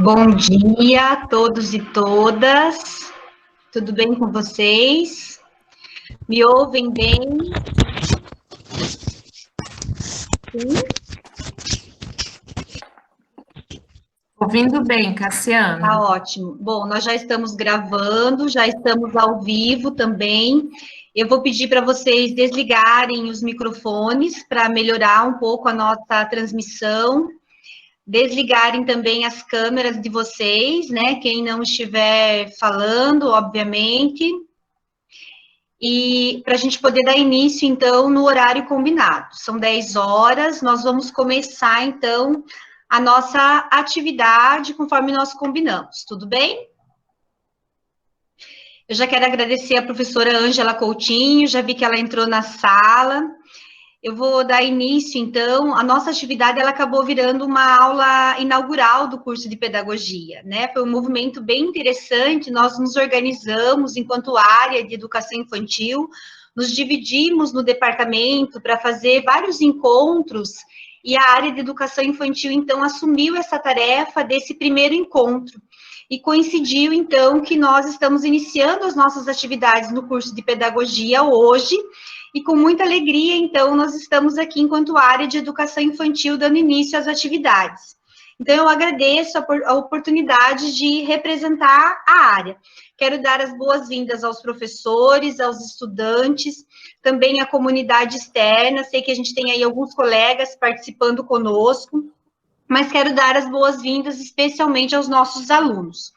Bom dia a todos e todas. Tudo bem com vocês? Me ouvem bem? Sim? Ouvindo bem, Cassiana. Tá ótimo. Bom, nós já estamos gravando, já estamos ao vivo também. Eu vou pedir para vocês desligarem os microfones para melhorar um pouco a nossa transmissão. Desligarem também as câmeras de vocês, né? Quem não estiver falando, obviamente. E para a gente poder dar início, então, no horário combinado. São 10 horas, nós vamos começar, então, a nossa atividade conforme nós combinamos, tudo bem? Eu já quero agradecer a professora Ângela Coutinho, já vi que ela entrou na sala. Eu vou dar início, então, a nossa atividade, ela acabou virando uma aula inaugural do curso de pedagogia, né? Foi um movimento bem interessante, nós nos organizamos enquanto área de educação infantil, nos dividimos no departamento para fazer vários encontros, e a área de educação infantil, então, assumiu essa tarefa desse primeiro encontro. E coincidiu, então, que nós estamos iniciando as nossas atividades no curso de pedagogia hoje, e com muita alegria, então, nós estamos aqui enquanto área de educação infantil dando início às atividades. Então, eu agradeço a oportunidade de representar a área. Quero dar as boas-vindas aos professores, aos estudantes, também à comunidade externa. Sei que a gente tem aí alguns colegas participando conosco, mas quero dar as boas-vindas especialmente aos nossos alunos.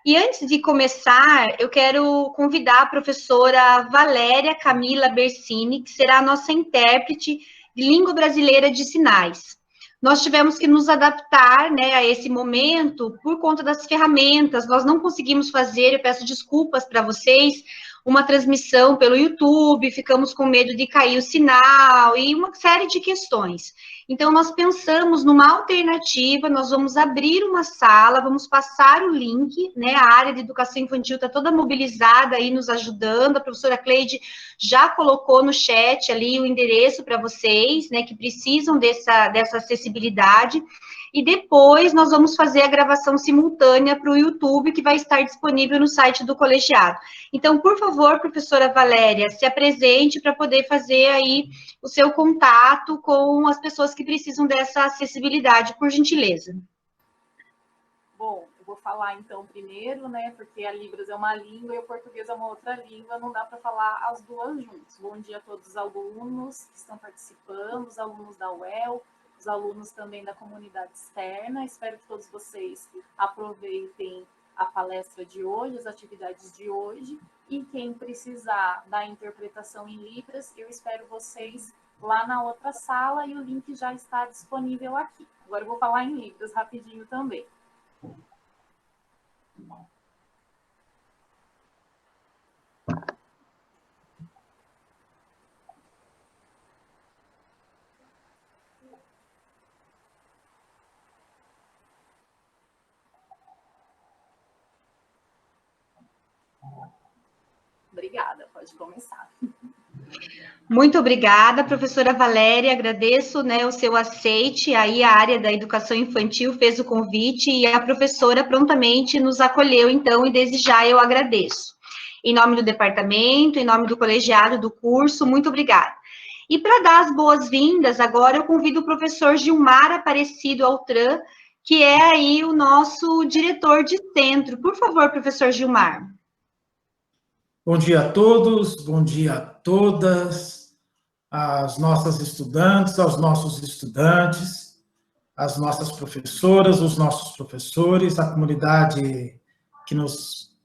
E antes de começar, eu quero convidar a professora Valéria Camila Bersini, que será a nossa intérprete de língua brasileira de sinais. Nós tivemos que nos adaptar, né, a esse momento por conta das ferramentas, nós não conseguimos fazer, eu peço desculpas para vocês, uma transmissão pelo YouTube, ficamos com medo de cair o sinal e uma série de questões. Então, nós pensamos numa alternativa, nós vamos abrir uma sala, vamos passar o link, né, a área de educação infantil está toda mobilizada aí, nos ajudando, a professora Cleide já colocou no chat ali o endereço para vocês, né, que precisam dessa acessibilidade, e depois nós vamos fazer a gravação simultânea para o YouTube, que vai estar disponível no site do colegiado. Então, por favor, professora Valéria, se apresente para poder fazer aí o seu contato com as pessoas que precisam dessa acessibilidade, por gentileza. Bom, eu vou falar então primeiro, né, porque a Libras é uma língua e o português é uma outra língua, não dá para falar as duas juntas. Bom dia a todos os alunos que estão participando, os alunos da UEL, os alunos também da comunidade externa. Espero que todos vocês aproveitem a palestra de hoje, as atividades de hoje, e quem precisar da interpretação em Libras, eu espero vocês lá na outra sala e o link já está disponível aqui. Agora eu vou falar em Libras rapidinho também. Obrigada, pode começar. Muito obrigada, professora Valéria, agradeço, né, o seu aceite, aí a área da educação infantil fez o convite e a professora prontamente nos acolheu, então, e desde já eu agradeço. Em nome do departamento, em nome do colegiado do curso, muito obrigada. E para dar as boas-vindas, agora eu convido o professor Gilmar Aparecido Altran, que é aí o nosso diretor de centro. Por favor, professor Gilmar. Bom dia a todos, bom dia a todas, às nossas estudantes, aos nossos estudantes, às nossas professoras, os nossos professores, a comunidade que nos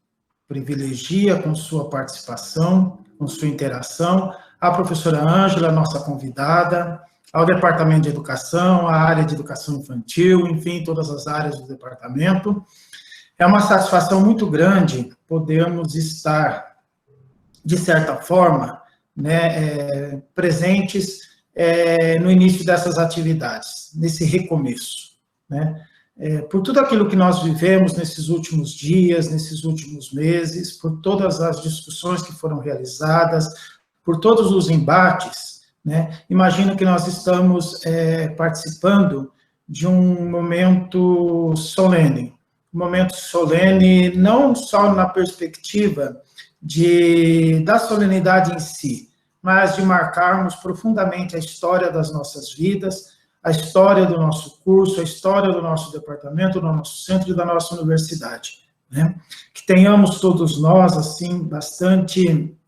privilegia com sua participação, com sua interação, a professora Ângela, nossa convidada, ao Departamento de Educação, à área de Educação Infantil, enfim, todas as áreas do departamento. É uma satisfação muito grande podermos estar, de certa forma, né, presentes no início dessas atividades, nesse recomeço, né? Por tudo aquilo que nós vivemos nesses últimos dias, nesses últimos meses, por todas as discussões que foram realizadas, por todos os embates, né? Imagino que nós estamos participando de um momento solene, um momento solene, não só na perspectiva da solenidade em si, mas de marcarmos profundamente a história das nossas vidas, a história do nosso curso, a história do nosso departamento, do nosso centro e da nossa universidade, né? Que tenhamos todos nós, assim, bastante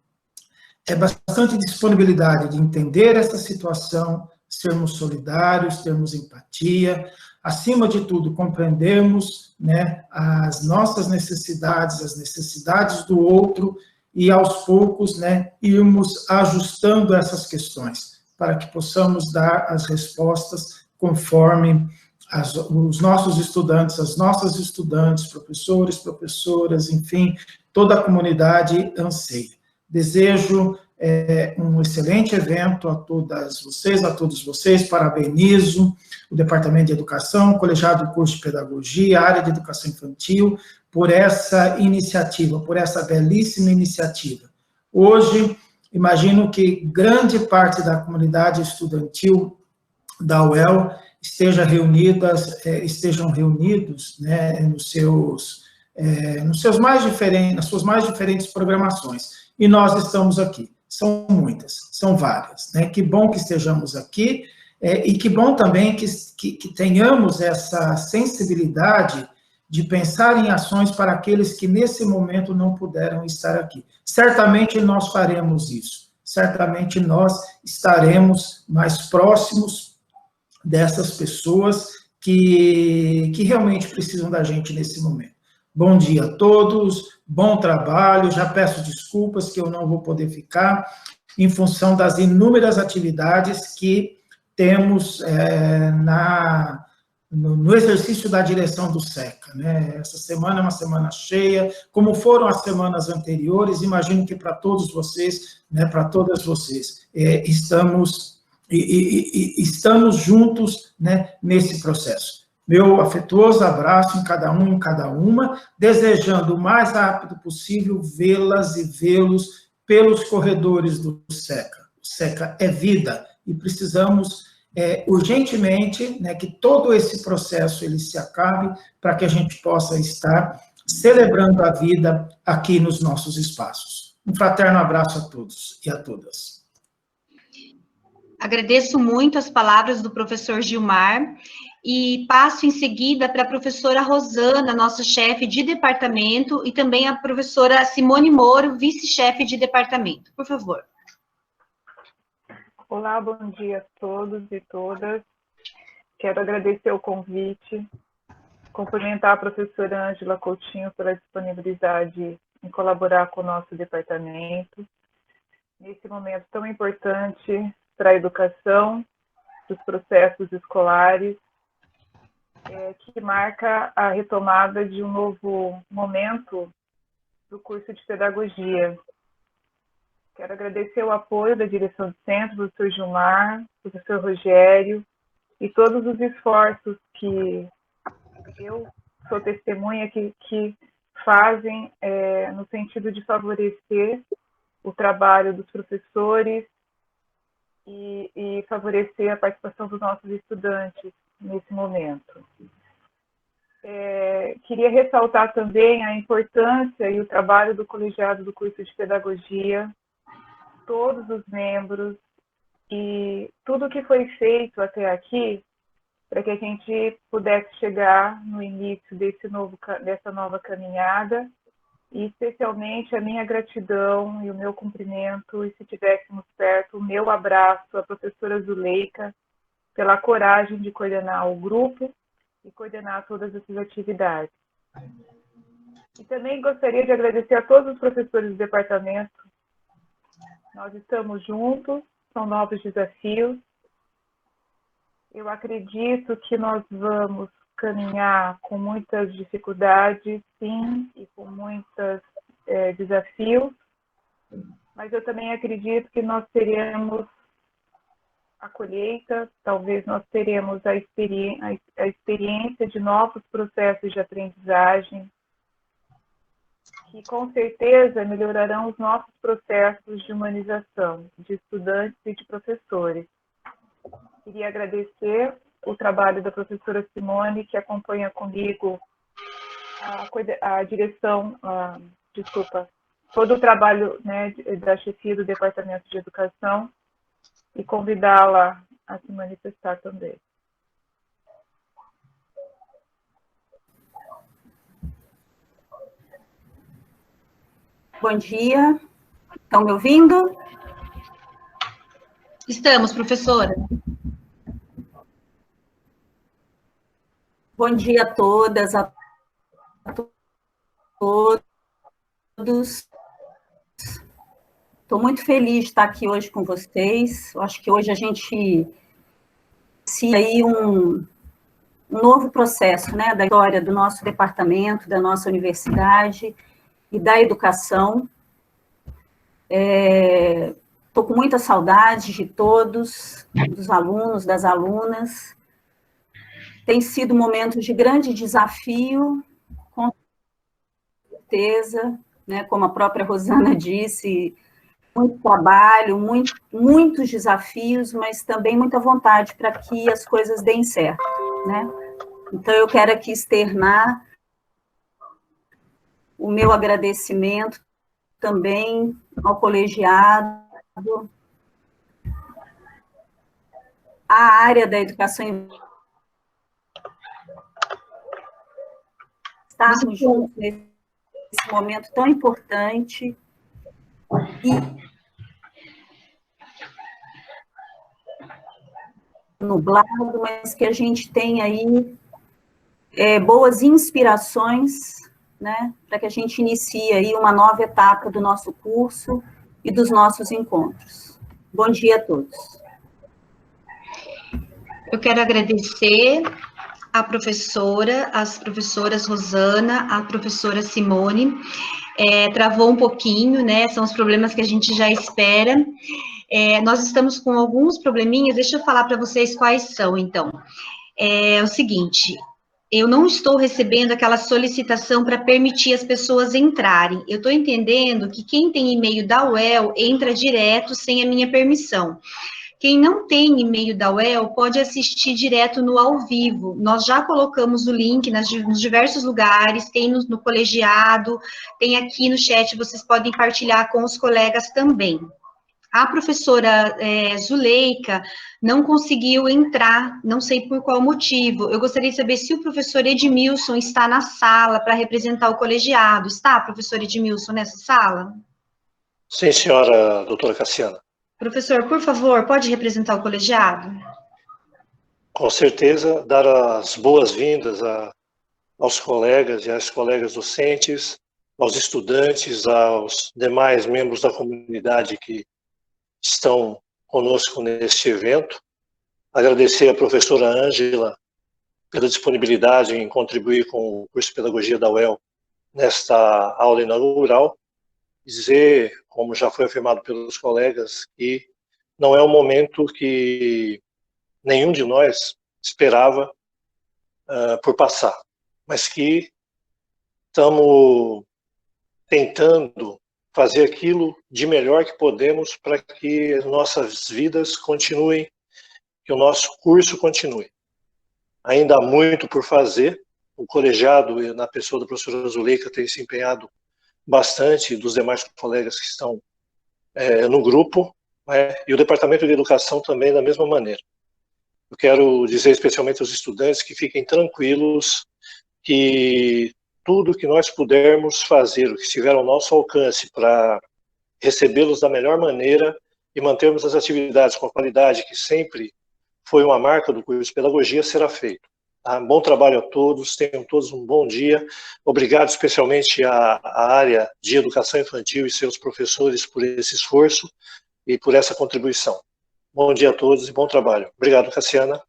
disponibilidade de entender essa situação, sermos solidários, termos empatia, acima de tudo, compreendermos, né, as nossas necessidades, as necessidades do outro, e aos poucos, né, irmos ajustando essas questões, para que possamos dar as respostas conforme os nossos estudantes, as nossas estudantes, professores, professoras, enfim, toda a comunidade anseia. Desejo um excelente evento a todas vocês, a todos vocês, parabenizo o Departamento de Educação, o Colegiado do Curso de Pedagogia, a área de Educação Infantil, por essa iniciativa, por essa belíssima iniciativa. Hoje, imagino que grande parte da comunidade estudantil da UEL estejam reunidos, né, nas suas mais diferentes programações. E nós estamos aqui. São muitas, são várias, né? Que bom que estejamos aqui, e que bom também que tenhamos essa sensibilidade de pensar em ações para aqueles que nesse momento não puderam estar aqui. Certamente nós faremos isso, certamente nós estaremos mais próximos dessas pessoas que realmente precisam da gente nesse momento. Bom dia a todos, bom trabalho, já peço desculpas que eu não vou poder ficar, em função das inúmeras atividades que temos no exercício da direção do SECA, né? Essa semana é uma semana cheia, como foram as semanas anteriores, imagino que para todos vocês, né, para todas vocês, estamos juntos, né, nesse processo. Meu afetuoso abraço em cada um, em cada uma, desejando o mais rápido possível vê-las e vê-los pelos corredores do SECA. O SECA é vida e precisamos urgentemente, né, que todo esse processo ele se acabe para que a gente possa estar celebrando a vida aqui nos nossos espaços. Um fraterno abraço a todos e a todas. Agradeço muito as palavras do professor Gilmar e passo em seguida para a professora Rosana, nossa chefe de departamento, e também a professora Simone Moro, vice-chefe de departamento. Por favor. Olá, bom dia a todos e todas. Quero agradecer o convite, cumprimentar a professora Ângela Coutinho pela disponibilidade em colaborar com o nosso departamento, nesse momento tão importante para a educação, dos processos escolares, que marca a retomada de um novo momento do curso de pedagogia. Quero agradecer o apoio da direção do centro, do professor Gilmar, do professor Rogério, e todos os esforços que eu sou testemunha que fazem no sentido de favorecer o trabalho dos professores e favorecer a participação dos nossos estudantes nesse momento. Queria ressaltar também a importância e o trabalho do colegiado do curso de pedagogia, todos os membros e tudo que foi feito até aqui para que a gente pudesse chegar no início dessa nova caminhada, e especialmente a minha gratidão e o meu cumprimento, e se tivéssemos perto, o meu abraço à professora Zuleika pela coragem de coordenar o grupo e coordenar todas essas atividades. E também gostaria de agradecer a todos os professores do departamento. Nós estamos juntos, são novos desafios. Eu acredito que nós vamos caminhar com muitas dificuldades, sim, e com muitos desafios, mas eu também acredito que nós teremos a colheita, talvez nós teremos a experiência de novos processos de aprendizagem, que com certeza melhorarão os nossos processos de humanização, de estudantes e de professores. Queria agradecer o trabalho da professora Simone, que acompanha comigo a direção, desculpa, todo o trabalho, né, da chefia do Departamento de Educação e convidá-la a se manifestar também. Bom dia, estão me ouvindo? Estamos, professora. Bom dia a todas, a todos. Estou muito feliz de estar aqui hoje com vocês. Eu acho que hoje a gente inicia aí um novo processo, né, da história do nosso departamento, da nossa universidade e da educação. Estou com muita saudade de todos, dos alunos, das alunas. Tem sido um momento de grande desafio, com certeza, né, como a própria Rosana disse, muito trabalho, muitos desafios, mas também muita vontade para que as coisas deem certo, né? Então, eu quero aqui externar o meu agradecimento também ao colegiado, à área da educação, estarmos juntos nesse momento tão importante e nublado, mas que a gente tem aí boas inspirações, né, para que a gente inicie aí uma nova etapa do nosso curso e dos nossos encontros. Bom dia a todos. Eu quero agradecer a professora, as professoras Rosana, a professora Simone. Travou um pouquinho, né, são os problemas que a gente já espera. Nós estamos com alguns probleminhas, deixa eu falar para vocês quais são, então. É o seguinte, eu não estou recebendo aquela solicitação para permitir as pessoas entrarem. Eu estou entendendo que quem tem e-mail da UEL entra direto sem a minha permissão. Quem não tem e-mail da UEL pode assistir direto no ao vivo. Nós já colocamos o link nos diversos lugares, tem no colegiado, tem aqui no chat, vocês podem partilhar com os colegas também. A professora Zuleika não conseguiu entrar, não sei por qual motivo. Eu gostaria de saber se o professor Edmilson está na sala para representar o colegiado. Está, professor Edmilson, nessa sala? Sim, senhora doutora Cassiana. Professor, por favor, pode representar o colegiado? Com certeza, dar as boas-vindas aos colegas e às colegas docentes, aos estudantes, aos demais membros da comunidade que estão conosco neste evento. Agradecer à professora Ângela pela disponibilidade em contribuir com o curso de Pedagogia da UEL nesta aula inaugural. Dizer, como já foi afirmado pelos colegas, que não é um momento que nenhum de nós esperava por passar, mas que estamos tentando fazer aquilo de melhor que podemos para que as nossas vidas continuem, que o nosso curso continue. Ainda há muito por fazer, o colegiado, na pessoa da professora Zuleika, tem se empenhado bastante, dos demais colegas que estão no grupo, né, e o Departamento de Educação também da mesma maneira. Eu quero dizer especialmente aos estudantes que fiquem tranquilos, que tudo que nós pudermos fazer, o que estiver ao nosso alcance para recebê-los da melhor maneira e mantermos as atividades com a qualidade que sempre foi uma marca do curso de Pedagogia, será feito. Tá? Bom trabalho a todos, tenham todos um bom dia. Obrigado especialmente à área de Educação Infantil e seus professores por esse esforço e por essa contribuição. Bom dia a todos e bom trabalho. Obrigado, Cassiana.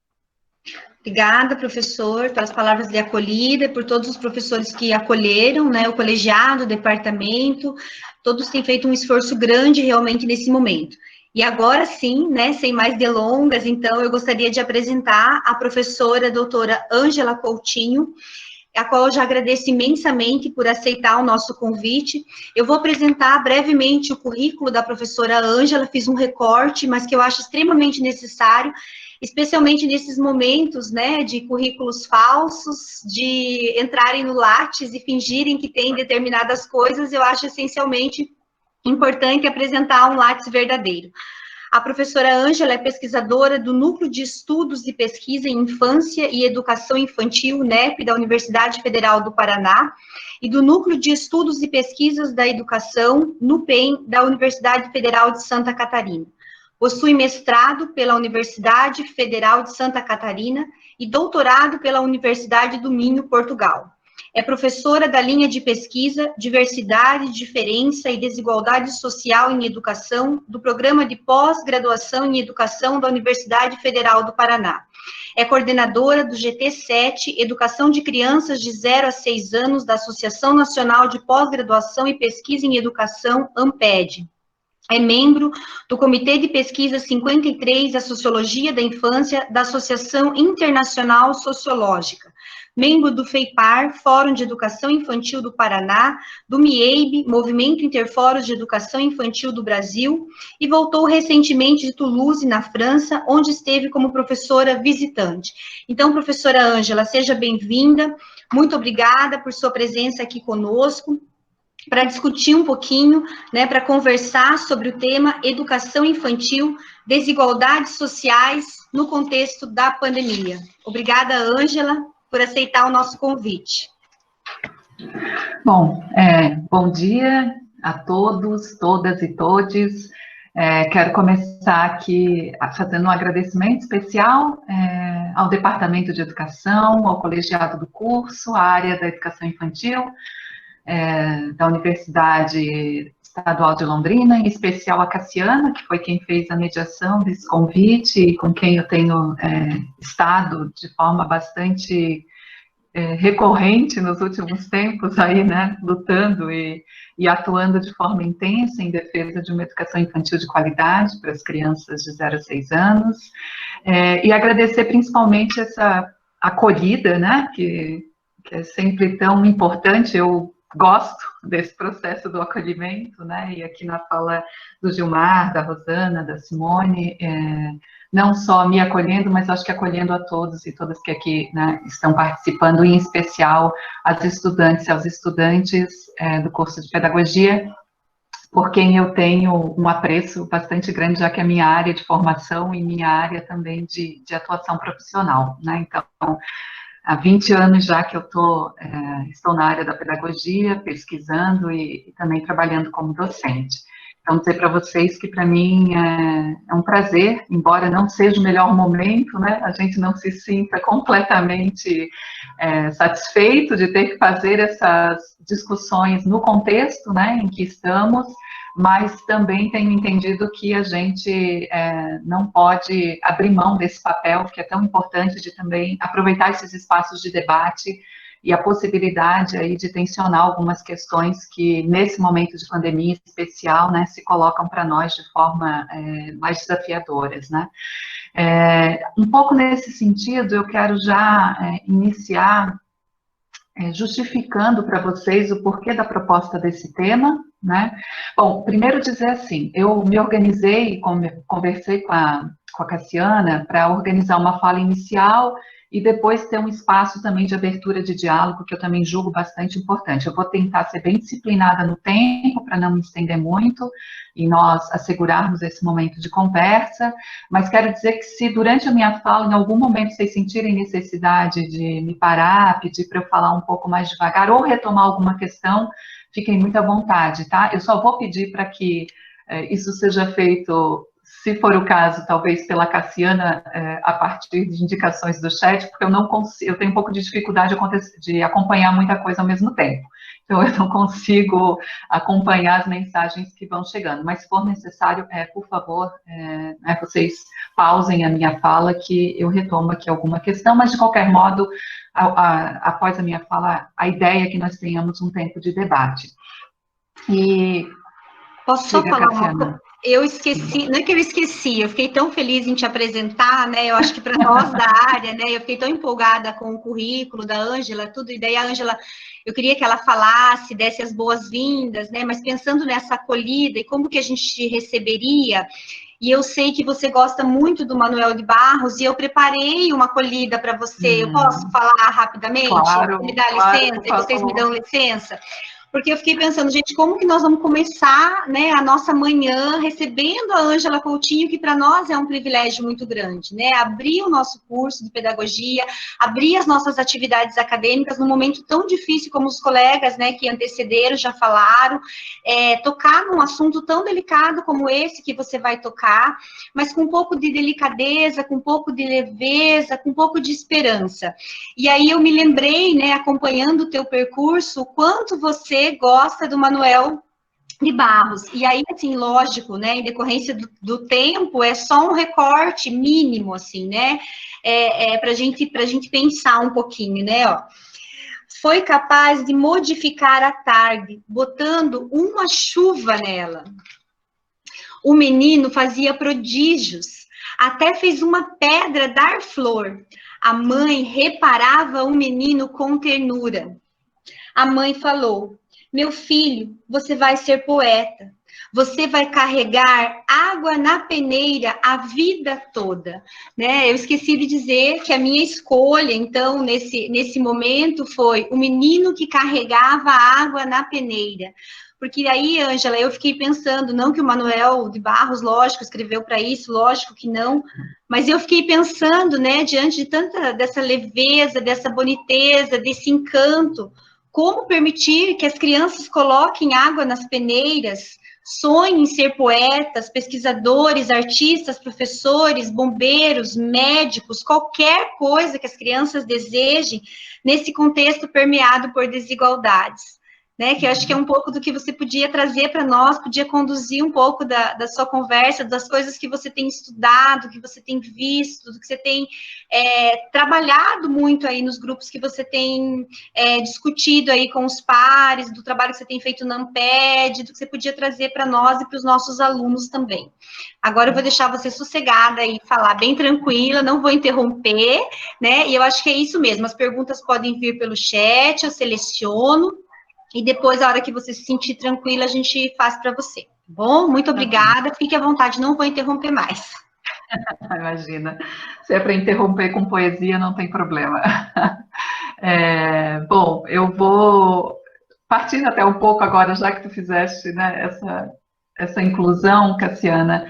Obrigada, professor, pelas palavras de acolhida, por todos os professores que acolheram, né, o colegiado, o departamento, todos têm feito um esforço grande realmente nesse momento. E agora sim, né, sem mais delongas, então eu gostaria de apresentar a professora doutora Ângela Coutinho, a qual eu já agradeço imensamente por aceitar o nosso convite. Eu vou apresentar brevemente o currículo da professora Ângela, fiz um recorte, mas que eu acho extremamente necessário. especialmente nesses momentos, né, de currículos falsos, de entrarem no Lattes e fingirem que tem determinadas coisas. Eu acho essencialmente importante apresentar um Lattes verdadeiro. A professora Ângela é pesquisadora do Núcleo de Estudos e Pesquisa em Infância e Educação Infantil, NEP, da Universidade Federal do Paraná, e do Núcleo de Estudos e Pesquisas da Educação, NUPEM, da Universidade Federal de Santa Catarina. Possui mestrado pela Universidade Federal de Santa Catarina e doutorado pela Universidade do Minho, Portugal. É professora da linha de pesquisa Diversidade, Diferença e Desigualdade Social em Educação, do Programa de Pós-Graduação em Educação da Universidade Federal do Paraná. É coordenadora do GT7, Educação de Crianças de 0 a 6 anos, da Associação Nacional de Pós-Graduação e Pesquisa em Educação, ANPED. É membro do Comitê de Pesquisa 53 da Sociologia da Infância, da Associação Internacional Sociológica. Membro do FEIPAR, Fórum de Educação Infantil do Paraná, do MIEIB, Movimento Interfóros de Educação Infantil do Brasil, e voltou recentemente de Toulouse, na França, onde esteve como professora visitante. Então, professora Ângela, seja bem-vinda, muito obrigada por sua presença aqui conosco, para discutir um pouquinho, né, para conversar sobre o tema educação infantil, desigualdades sociais no contexto da pandemia. Obrigada, Ângela, por aceitar o nosso convite. Bom, bom dia a todos, todas e todes. Quero começar aqui fazendo um agradecimento especial ao Departamento de Educação, ao colegiado do curso, à área da educação infantil, da Universidade Estadual de Londrina, em especial a Cassiana, que foi quem fez a mediação desse convite, e com quem eu tenho estado de forma bastante recorrente nos últimos tempos, aí, né, lutando e atuando de forma intensa em defesa de uma educação infantil de qualidade para as crianças de 0 a 6 anos, e agradecer principalmente essa acolhida, né, que é sempre tão importante. Eu gosto desse processo do acolhimento, né, e aqui na fala do Gilmar, da Rosana, da Simone, não só me acolhendo, mas acho que acolhendo a todos e todas que aqui, né, estão participando, em especial as estudantes e aos estudantes do curso de Pedagogia, por quem eu tenho um apreço bastante grande, já que é minha área de formação e minha área também de atuação profissional, né, então, há 20 anos já que eu estou na área da pedagogia, pesquisando e também trabalhando como docente. Então, dizer para vocês que para mim é um prazer, embora não seja o melhor momento, né, a gente não se sinta completamente satisfeito de ter que fazer essas discussões no contexto, né, em que estamos, mas também tenho entendido que a gente não pode abrir mão desse papel, que é tão importante, de também aproveitar esses espaços de debate e a possibilidade aí de tensionar algumas questões que, nesse momento de pandemia especial, né, se colocam para nós de forma mais desafiadoras, né. Um pouco nesse sentido, eu quero já iniciar justificando para vocês o porquê da proposta desse tema, né. Bom, primeiro dizer assim, eu me organizei e conversei com a Cassiana para organizar uma fala inicial e depois ter um espaço também de abertura de diálogo, que eu também julgo bastante importante. Eu vou tentar ser bem disciplinada no tempo, para não me estender muito, e nós assegurarmos esse momento de conversa, mas quero dizer que se durante a minha fala, em algum momento, vocês sentirem necessidade de me parar, pedir para eu falar um pouco mais devagar, ou retomar alguma questão, fiquem muito à vontade, tá? Eu só vou pedir para que isso seja feito, se for o caso, talvez pela Cassiana, a partir de indicações do chat, porque eu não consigo, eu tenho um pouco de dificuldade de acompanhar muita coisa ao mesmo tempo. Então, eu não consigo acompanhar as mensagens que vão chegando. Mas, se for necessário, por favor, vocês pausem a minha fala, que eu retomo aqui alguma questão, mas, de qualquer modo, após a minha fala, a ideia é que nós tenhamos um tempo de debate. E... Posso só falar uma coisa? Eu esqueci, não é que eu esqueci, eu fiquei tão feliz em te apresentar, né, eu acho que para nós da área, né, eu fiquei tão empolgada com o currículo da Ângela, tudo, e daí a Ângela, eu queria que ela falasse, desse as boas-vindas, né, mas pensando nessa acolhida e como que a gente receberia, e eu sei que você gosta muito do Manuel de Barros, e eu preparei uma acolhida para você. Eu posso falar rapidamente? Claro, Me dá claro, licença? por E vocês me favor. dão licença? Porque eu fiquei pensando, gente, como que nós vamos começar, né, a nossa manhã recebendo a Ângela Coutinho, que para nós é um privilégio muito grande, né? Abrir o nosso curso de pedagogia, abrir as nossas atividades acadêmicas num momento tão difícil como os colegas, né, que antecederam já falaram, tocar num assunto tão delicado como esse que você vai tocar, mas com um pouco de delicadeza, com um pouco de leveza, com um pouco de esperança. E aí eu me lembrei, né, acompanhando o teu percurso, o quanto você gosta do Manuel de Barros. E aí, assim, lógico, né, em decorrência do tempo, é só um recorte mínimo, assim, né, para gente pensar um pouquinho, né, ó. Foi capaz de modificar a tarde, botando uma chuva nela. O menino fazia prodígios, até fez uma pedra dar flor. A mãe reparava o menino com ternura. A mãe falou: meu filho, você vai ser poeta. Você vai carregar água na peneira a vida toda, né? Eu esqueci de dizer que a minha escolha, então, nesse momento, foi o menino que carregava água na peneira. Porque aí, Ângela, eu fiquei pensando, não que o Manuel de Barros, lógico, escreveu para isso, lógico que não, mas eu fiquei pensando, né, diante de tanta dessa leveza, dessa boniteza, desse encanto, como permitir que as crianças coloquem água nas peneiras, sonhem em ser poetas, pesquisadores, artistas, professores, bombeiros, médicos, qualquer coisa que as crianças desejem nesse contexto permeado por desigualdades. Né, que eu acho que é um pouco do que você podia trazer para nós, podia conduzir um pouco da sua conversa, das coisas que você tem estudado, que você tem visto, do que você tem trabalhado muito aí nos grupos que você tem discutido aí com os pares, do trabalho que você tem feito na Amped, do que você podia trazer para nós e para os nossos alunos também. Agora eu vou deixar você sossegada e falar bem tranquila, não vou interromper, né, e eu acho que é isso mesmo, as perguntas podem vir pelo chat, eu seleciono, e depois, a hora que você se sentir tranquila, a gente faz para você. Tá bom? Muito obrigada. Fique à vontade, não vou interromper mais. Imagina. Se é para interromper com poesia, não tem problema. Bom, eu vou partindo até um pouco agora, já que tu fizeste, né, essa inclusão, Cassiana,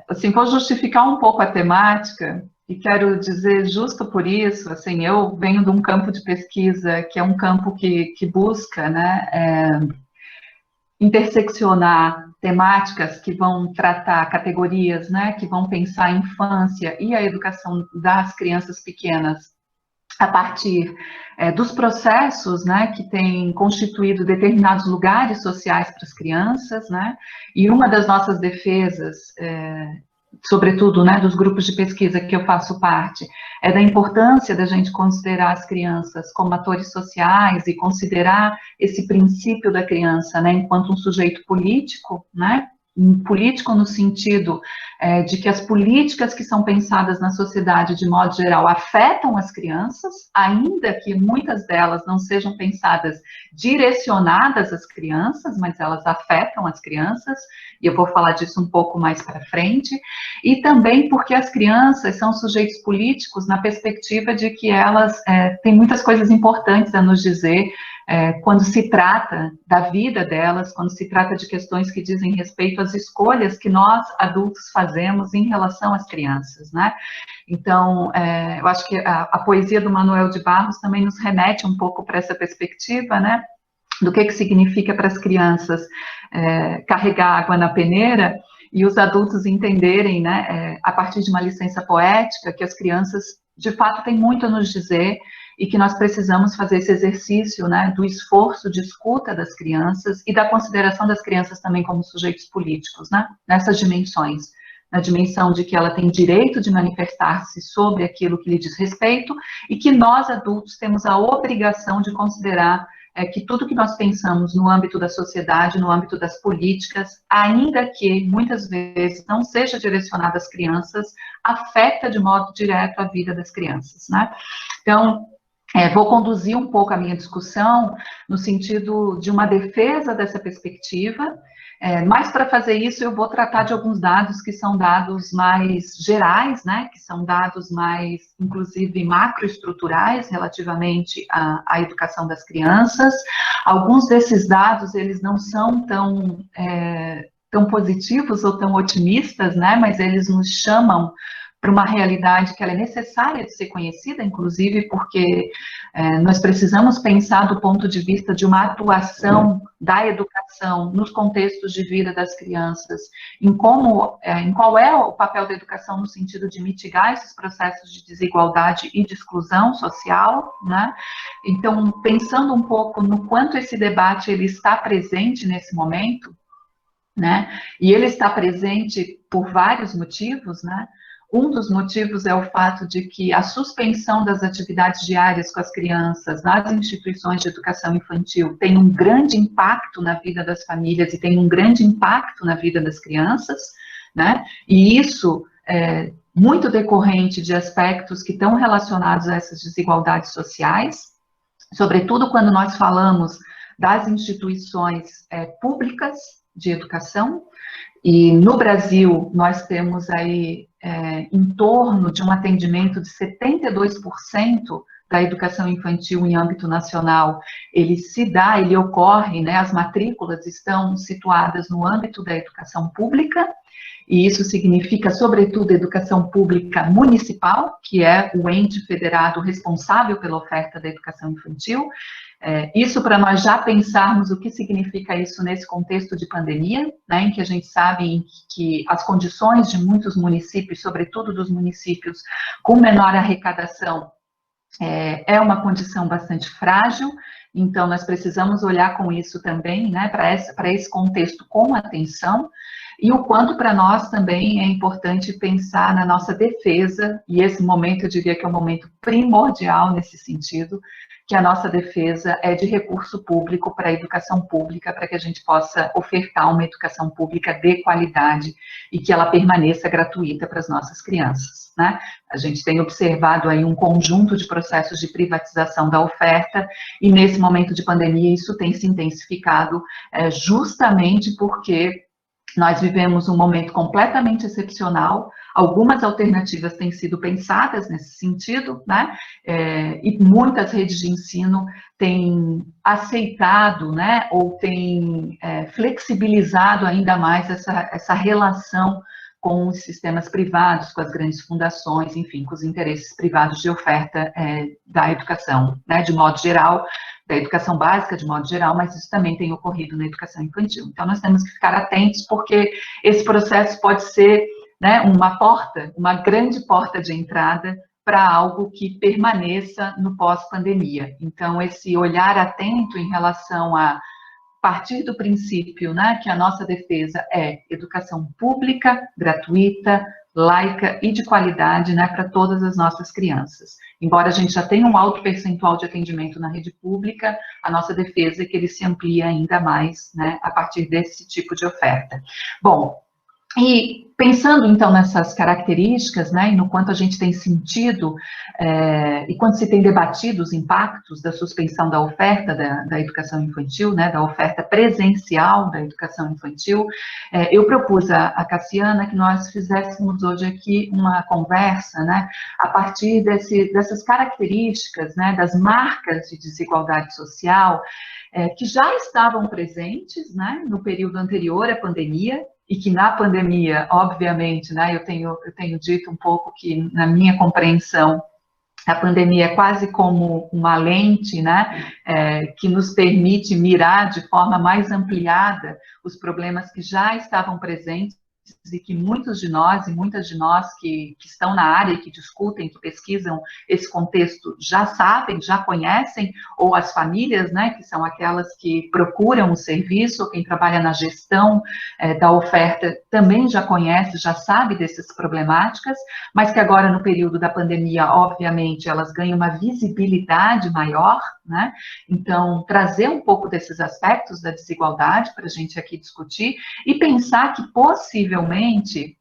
assim, vou justificar um pouco a temática. E quero dizer, justo por isso, assim, eu venho de um campo de pesquisa que é um campo que busca, né, interseccionar temáticas que vão tratar categorias, né, que vão pensar a infância e a educação das crianças pequenas a partir dos processos, né, que têm constituído determinados lugares sociais para as crianças, né, e uma das nossas defesas, sobretudo, né, dos grupos de pesquisa que eu faço parte, é da importância da gente considerar as crianças como atores sociais e considerar esse princípio da criança, né, enquanto um sujeito político, né, político no sentido de que as políticas que são pensadas na sociedade, de modo geral, afetam as crianças, ainda que muitas delas não sejam pensadas direcionadas às crianças, mas elas afetam as crianças, e eu vou falar disso um pouco mais para frente, e também porque as crianças são sujeitos políticos na perspectiva de que elas têm muitas coisas importantes a nos dizer, quando se trata da vida delas, quando se trata de questões que dizem respeito às escolhas que nós, adultos, fazemos em relação às crianças, né? Então, eu acho que a poesia do Manuel de Barros também nos remete um pouco para essa perspectiva, né? Do que significa para as crianças carregar água na peneira e os adultos entenderem, né, a partir de uma licença poética, que as crianças, de fato, têm muito a nos dizer e que nós precisamos fazer esse exercício, né, do esforço de escuta das crianças e da consideração das crianças também como sujeitos políticos, né, nessas dimensões, na dimensão de que ela tem direito de manifestar-se sobre aquilo que lhe diz respeito e que nós, adultos, temos a obrigação de considerar que tudo que nós pensamos no âmbito da sociedade, no âmbito das políticas, ainda que muitas vezes não seja direcionado às crianças, afeta de modo direto a vida das crianças, né? Então, vou conduzir um pouco a minha discussão no sentido de uma defesa dessa perspectiva Mas para fazer isso eu vou tratar de alguns dados que são dados mais gerais, né, que são dados mais, inclusive, macroestruturais relativamente à educação das crianças. Alguns desses dados, eles não são tão positivos ou tão otimistas, né, mas eles nos chamam para uma realidade que ela é necessária de ser conhecida, inclusive porque nós precisamos pensar do ponto de vista de uma atuação da educação nos contextos de vida das crianças, em qual é o papel da educação no sentido de mitigar esses processos de desigualdade e de exclusão social, né? Então, pensando um pouco no quanto esse debate ele está presente nesse momento, né? E ele está presente por vários motivos, né? Um dos motivos é o fato de que a suspensão das atividades diárias com as crianças nas instituições de educação infantil tem um grande impacto na vida das famílias e tem um grande impacto na vida das crianças, né? E isso é muito decorrente de aspectos que estão relacionados a essas desigualdades sociais, sobretudo quando nós falamos das instituições públicas de educação. E no Brasil, nós temos aí em torno de um atendimento de 72% da educação infantil em âmbito nacional, ele ocorre, né, as matrículas estão situadas no âmbito da educação pública, e isso significa, sobretudo, educação pública municipal, que é o ente federado responsável pela oferta da educação infantil. Isso para nós já pensarmos o que significa isso nesse contexto de pandemia, né, em que a gente sabe que as condições de muitos municípios, sobretudo dos municípios com menor arrecadação, é uma condição bastante frágil. Então nós precisamos olhar com isso também, né, para esse contexto com atenção, e o quanto para nós também é importante pensar na nossa defesa, e esse momento eu diria que é um momento primordial nesse sentido, que a nossa defesa é de recurso público para a educação pública, para que a gente possa ofertar uma educação pública de qualidade e que ela permaneça gratuita para as nossas crianças, né? A gente tem observado aí um conjunto de processos de privatização da oferta, e nesse momento de pandemia isso tem se intensificado justamente porque nós vivemos um momento completamente excepcional. Algumas alternativas têm sido pensadas nesse sentido, né? E muitas redes de ensino têm aceitado, né, ou têm flexibilizado ainda mais essa relação com os sistemas privados, com as grandes fundações, enfim, com os interesses privados de oferta da educação, né, de modo geral, da educação básica de modo geral, mas isso também tem ocorrido na educação infantil. Então, nós temos que ficar atentos, porque esse processo pode ser, né, uma grande porta de entrada para algo que permaneça no pós-pandemia. Então, esse olhar atento em relação a partir do princípio, né, que a nossa defesa é educação pública, gratuita, laica e de qualidade, né, para todas as nossas crianças. Embora a gente já tenha um alto percentual de atendimento na rede pública, a nossa defesa é que ele se amplie ainda mais, né, a partir desse tipo de oferta. Bom, e pensando, então, nessas características, né, e no quanto a gente tem sentido, e quando se tem debatido os impactos da suspensão da oferta da educação infantil, né, da oferta presencial da educação infantil, eu propus a Cassiana que nós fizéssemos hoje aqui uma conversa, né, a partir dessas características, né, das marcas de desigualdade social, que já estavam presentes, né, no período anterior à pandemia, e que na pandemia, obviamente, né, eu tenho dito um pouco que, na minha compreensão, a pandemia é quase como uma lente, né, que nos permite mirar de forma mais ampliada os problemas que já estavam presentes e que muitos de nós e muitas de nós que estão na área, que discutem, que pesquisam esse contexto já sabem, já conhecem, ou as famílias, né, que são aquelas que procuram o serviço, ou quem trabalha na gestão da oferta também já conhece, já sabe dessas problemáticas, mas que agora no período da pandemia, obviamente, elas ganham uma visibilidade maior, né? Então, trazer um pouco desses aspectos da desigualdade para a gente aqui discutir e pensar que possivelmente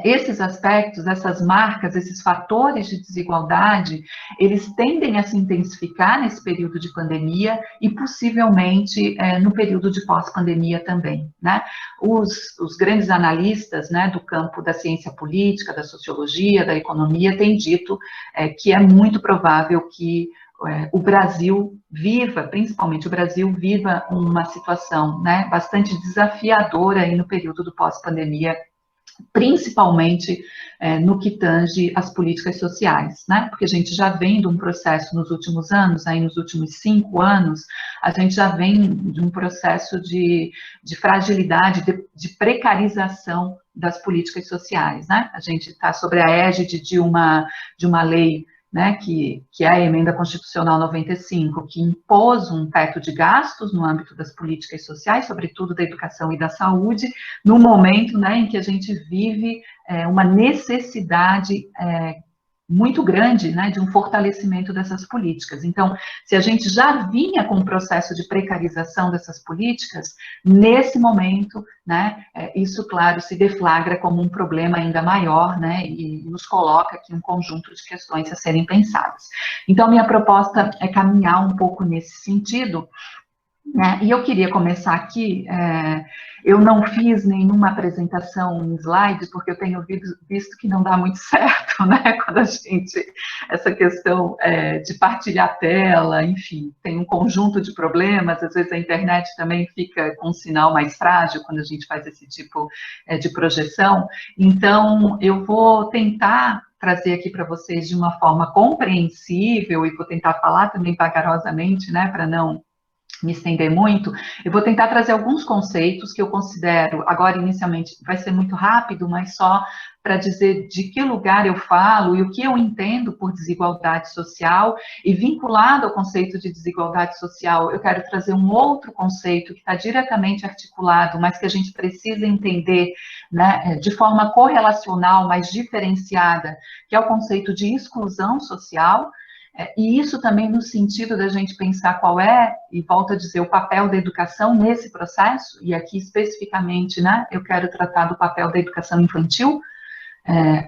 esses aspectos, essas marcas, esses fatores de desigualdade, eles tendem a se intensificar nesse período de pandemia e possivelmente no período de pós-pandemia também, né? Os grandes analistas, né, do campo da ciência política, da sociologia, da economia, têm dito que é muito provável que o Brasil viva, principalmente o Brasil, viva uma situação, né, bastante desafiadora aí no período do pós-pandemia, principalmente no que tange as políticas sociais, né? Porque a gente já vem de um processo nos últimos anos, aí nos últimos 5 anos, a gente já vem de um processo de fragilidade, de precarização das políticas sociais, né? A gente está sobre a égide de uma lei, né, que é a Emenda Constitucional 95, que impôs um teto de gastos no âmbito das políticas sociais, sobretudo da educação e da saúde, no momento, né, em que a gente vive uma necessidade muito grande, né, de um fortalecimento dessas políticas. Então, se a gente já vinha com um processo de precarização dessas políticas, nesse momento, né, isso, claro, se deflagra como um problema ainda maior, né, e nos coloca aqui um conjunto de questões a serem pensadas. Então, minha proposta é caminhar um pouco nesse sentido, né, e eu queria começar aqui, eu não fiz nenhuma apresentação em slide, porque eu tenho visto que não dá muito certo, né, quando a gente, essa questão de partilhar a tela, enfim, tem um conjunto de problemas, às vezes a internet também fica com um sinal mais frágil quando a gente faz esse tipo de projeção, então eu vou tentar trazer aqui para vocês de uma forma compreensível, e vou tentar falar também vagarosamente, né, para não me estender muito, eu vou tentar trazer alguns conceitos que eu considero, agora inicialmente vai ser muito rápido, mas só para dizer de que lugar eu falo e o que eu entendo por desigualdade social, e vinculado ao conceito de desigualdade social, eu quero trazer um outro conceito que está diretamente articulado, mas que a gente precisa entender, né, de forma correlacional, mas diferenciada, que é o conceito de exclusão social. E isso também no sentido da gente pensar qual é, e volto a dizer, o papel da educação nesse processo, e aqui especificamente, né, eu quero tratar do papel da educação infantil,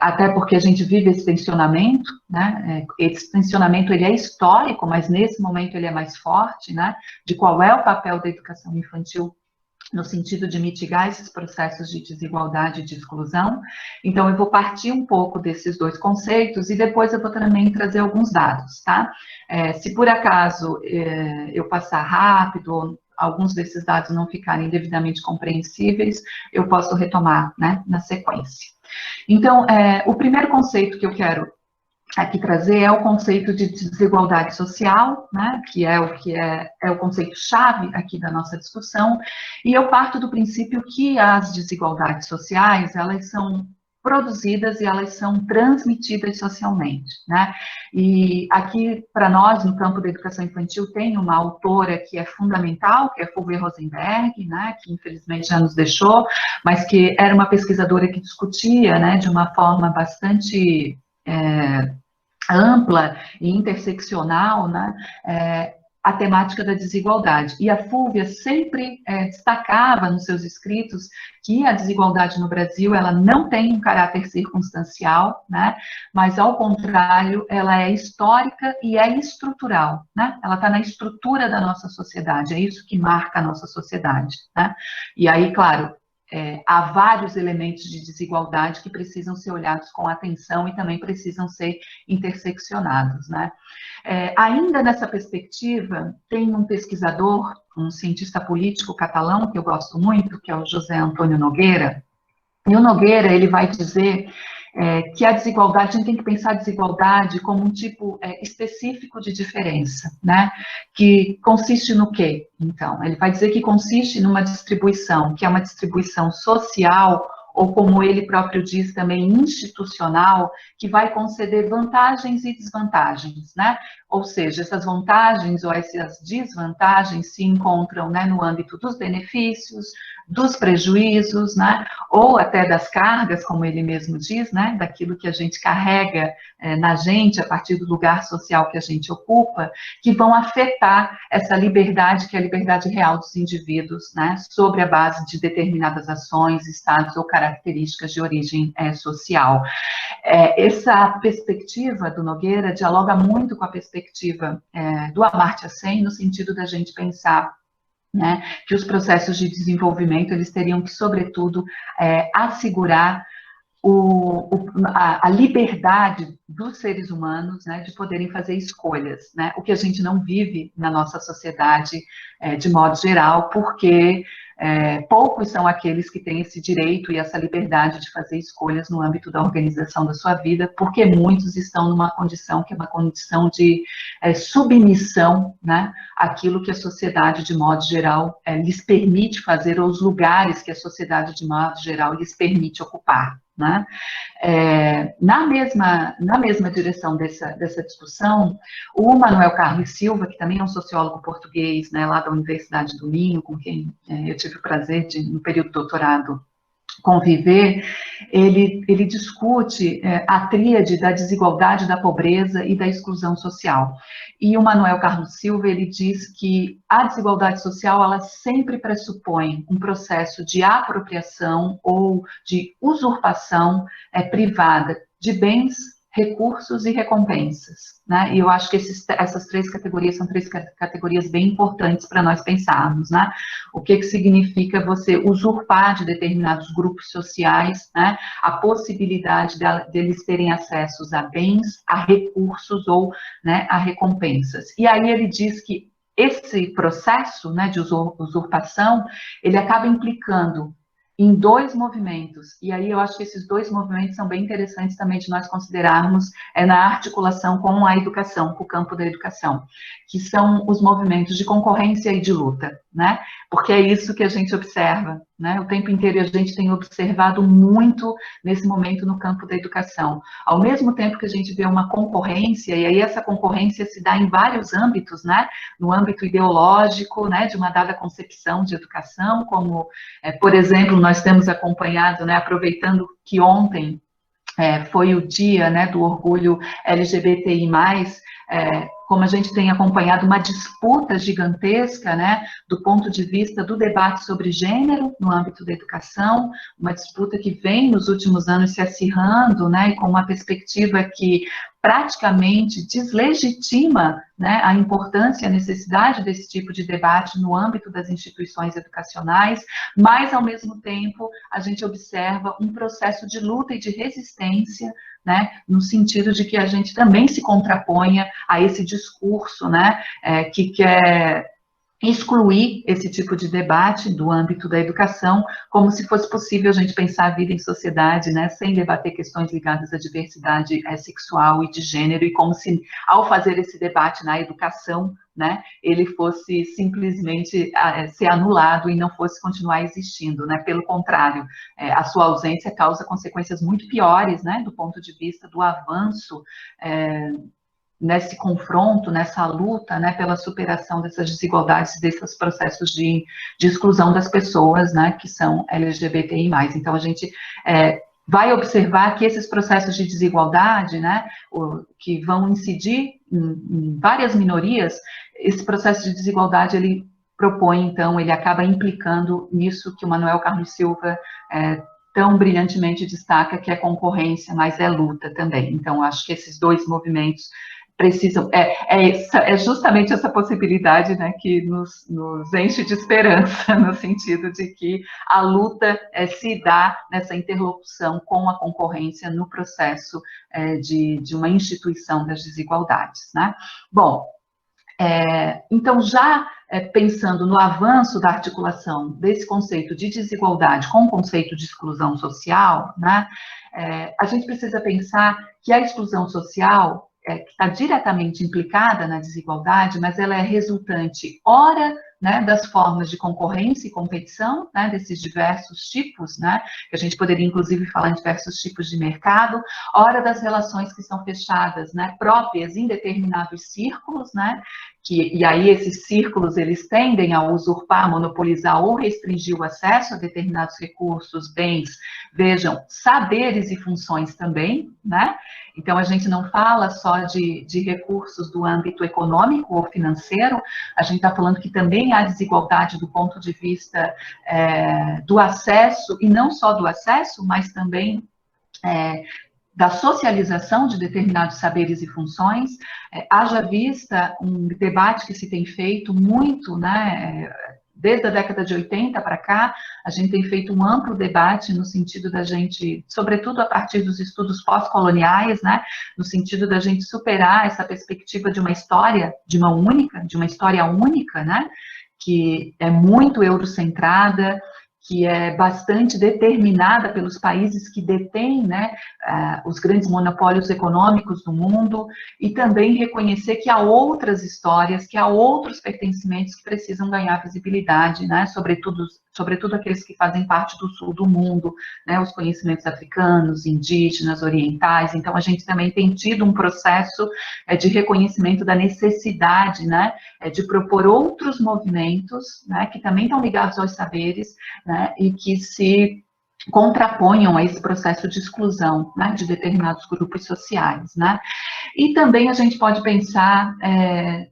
até porque a gente vive esse tensionamento, né, esse tensionamento ele é histórico, mas nesse momento ele é mais forte, né, de qual é o papel da educação infantil no sentido de mitigar esses processos de desigualdade e de exclusão. Então, eu vou partir um pouco desses dois conceitos e depois eu vou também trazer alguns dados, tá? Se por acaso eu passar rápido, alguns desses dados não ficarem devidamente compreensíveis, eu posso retomar, né, na sequência. Então, o primeiro conceito que eu quero aqui trazer é o conceito de desigualdade social, né, que é o conceito-chave aqui da nossa discussão, e eu parto do princípio que as desigualdades sociais, elas são produzidas e elas são transmitidas socialmente, né, e aqui, para nós, no campo da educação infantil, tem uma autora que é fundamental, que é Fulvia Rosenberg, né, que infelizmente já nos deixou, mas que era uma pesquisadora que discutia, né, de uma forma bastante ampla e interseccional, né, a temática da desigualdade. E a Fúvia sempre destacava nos seus escritos que a desigualdade no Brasil, ela não tem um caráter circunstancial, né, mas, ao contrário, ela é histórica e é estrutural, né, ela está na estrutura da nossa sociedade, é isso que marca a nossa sociedade, né, e aí, claro, há vários elementos de desigualdade que precisam ser olhados com atenção e também precisam ser interseccionados, né? Ainda nessa perspectiva, tem um pesquisador, um cientista político catalão, que eu gosto muito, que é o José Antônio Nogueira, e o Nogueira, ele vai dizer que a desigualdade, a gente tem que pensar a desigualdade como um tipo específico de diferença, né? Que consiste no quê? Então, ele vai dizer que consiste numa distribuição, que é uma distribuição social, ou como ele próprio diz também, institucional, que vai conceder vantagens e desvantagens, né? Ou seja, essas vantagens ou essas desvantagens se encontram, né, no âmbito dos benefícios, dos prejuízos, né, ou até das cargas, como ele mesmo diz, né, daquilo que a gente carrega na gente, a partir do lugar social que a gente ocupa, que vão afetar essa liberdade, que é a liberdade real dos indivíduos, né, sobre a base de determinadas ações, estados ou características de origem social. Essa perspectiva do Nogueira dialoga muito com a perspectiva do Amartya Sen, no sentido da gente pensar, né, que os processos de desenvolvimento, eles teriam que, sobretudo, assegurar a liberdade dos seres humanos, né, de poderem fazer escolhas, né, o que a gente não vive na nossa sociedade de modo geral, porque poucos são aqueles que têm esse direito e essa liberdade de fazer escolhas no âmbito da organização da sua vida, porque muitos estão numa condição que é uma condição de submissão, né, àquilo que a sociedade, de modo geral, lhes permite fazer, ou os lugares que a sociedade, de modo geral, lhes permite ocupar. Né? Na mesma direção dessa discussão, o Manuel Carlos Silva, que também é um sociólogo português, né, lá da Universidade do Minho, com quem eu tive o prazer de, no período do doutorado, conviver, ele discute a tríade da desigualdade, da pobreza e da exclusão social. E o Manuel Carlos Silva, ele diz que a desigualdade social, ela sempre pressupõe um processo de apropriação ou de usurpação privada de bens, recursos e recompensas, né? E eu acho que essas três categorias são três categorias bem importantes para nós pensarmos, né? O que significa você usurpar de determinados grupos sociais, né, a possibilidade deles terem acessos a bens, a recursos ou, né, a recompensas. E aí ele diz que esse processo, né, de usurpação, ele acaba implicando em dois movimentos, e aí eu acho que esses dois movimentos são bem interessantes também de nós considerarmos na articulação com a educação, com o campo da educação, que são os movimentos de concorrência e de luta, né? Porque é isso que a gente observa, né? O tempo inteiro a gente tem observado muito nesse momento no campo da educação. Ao mesmo tempo que a gente vê uma concorrência, e aí essa concorrência se dá em vários âmbitos, né? No âmbito ideológico, né, de uma dada concepção de educação, como, por exemplo, nós temos acompanhado, né, aproveitando que ontem foi o dia, né, do orgulho LGBTI+, como a gente tem acompanhado uma disputa gigantesca, né, do ponto de vista do debate sobre gênero no âmbito da educação, uma disputa que vem nos últimos anos se acirrando, né, e com uma perspectiva que praticamente deslegitima, né, a importância e a necessidade desse tipo de debate no âmbito das instituições educacionais, mas, ao mesmo tempo, a gente observa um processo de luta e de resistência, né, no sentido de que a gente também se contraponha a esse discurso, né, que quer excluir esse tipo de debate do âmbito da educação, como se fosse possível a gente pensar a vida em sociedade, né, sem debater questões ligadas à diversidade sexual e de gênero, e como se, ao fazer esse debate na educação, né, ele fosse simplesmente ser anulado e não fosse continuar existindo, né, pelo contrário, a sua ausência causa consequências muito piores, né, do ponto de vista do avanço nesse confronto, nessa luta, né, pela superação dessas desigualdades, desses processos de exclusão das pessoas, né, que são LGBTI+. Então, a gente vai observar que esses processos de desigualdade, né, que vão incidir em várias minorias, esse processo de desigualdade, ele propõe, então, ele acaba implicando nisso que o Manuel Carlos Silva tão brilhantemente destaca, que é concorrência, mas é luta também. Então, acho que esses dois movimentos precisam, é justamente essa possibilidade, né, que nos enche de esperança, no sentido de que a luta se dá nessa interlocução com a concorrência no processo de uma instituição das desigualdades, né? Bom, então, já pensando no avanço da articulação desse conceito de desigualdade com o conceito de exclusão social, né, a gente precisa pensar que a exclusão social que está diretamente implicada na desigualdade, mas ela é resultante, ora, né, das formas de concorrência e competição, né, desses diversos tipos, né, que a gente poderia, inclusive, falar em diversos tipos de mercado, ora das relações que são fechadas, né, próprias em determinados círculos, né, e aí esses círculos, eles tendem a usurpar, monopolizar ou restringir o acesso a determinados recursos, bens, vejam, saberes e funções também, né? Então, a gente não fala só de recursos do âmbito econômico ou financeiro, a gente está falando que também há desigualdade do ponto de vista do acesso, e não só do acesso, mas também da socialização de determinados saberes e funções. Haja vista um debate que se tem feito muito, né, desde a década de 80 para cá, a gente tem feito um amplo debate no sentido da gente, sobretudo a partir dos estudos pós-coloniais, né, no sentido da gente superar essa perspectiva de uma história, de uma história única, né, que é muito eurocentrada, que é bastante determinada pelos países que detêm, né, os grandes monopólios econômicos do mundo, e também reconhecer que há outras histórias, que há outros pertencimentos que precisam ganhar visibilidade, né, sobretudo aqueles que fazem parte do sul do mundo, né, os conhecimentos africanos, indígenas, orientais. Então, a gente também tem tido um processo de reconhecimento da necessidade, né, de propor outros movimentos, né, que também estão ligados aos saberes, né, e que se contraponham a esse processo de exclusão, né, de determinados grupos sociais, né. E também a gente pode pensar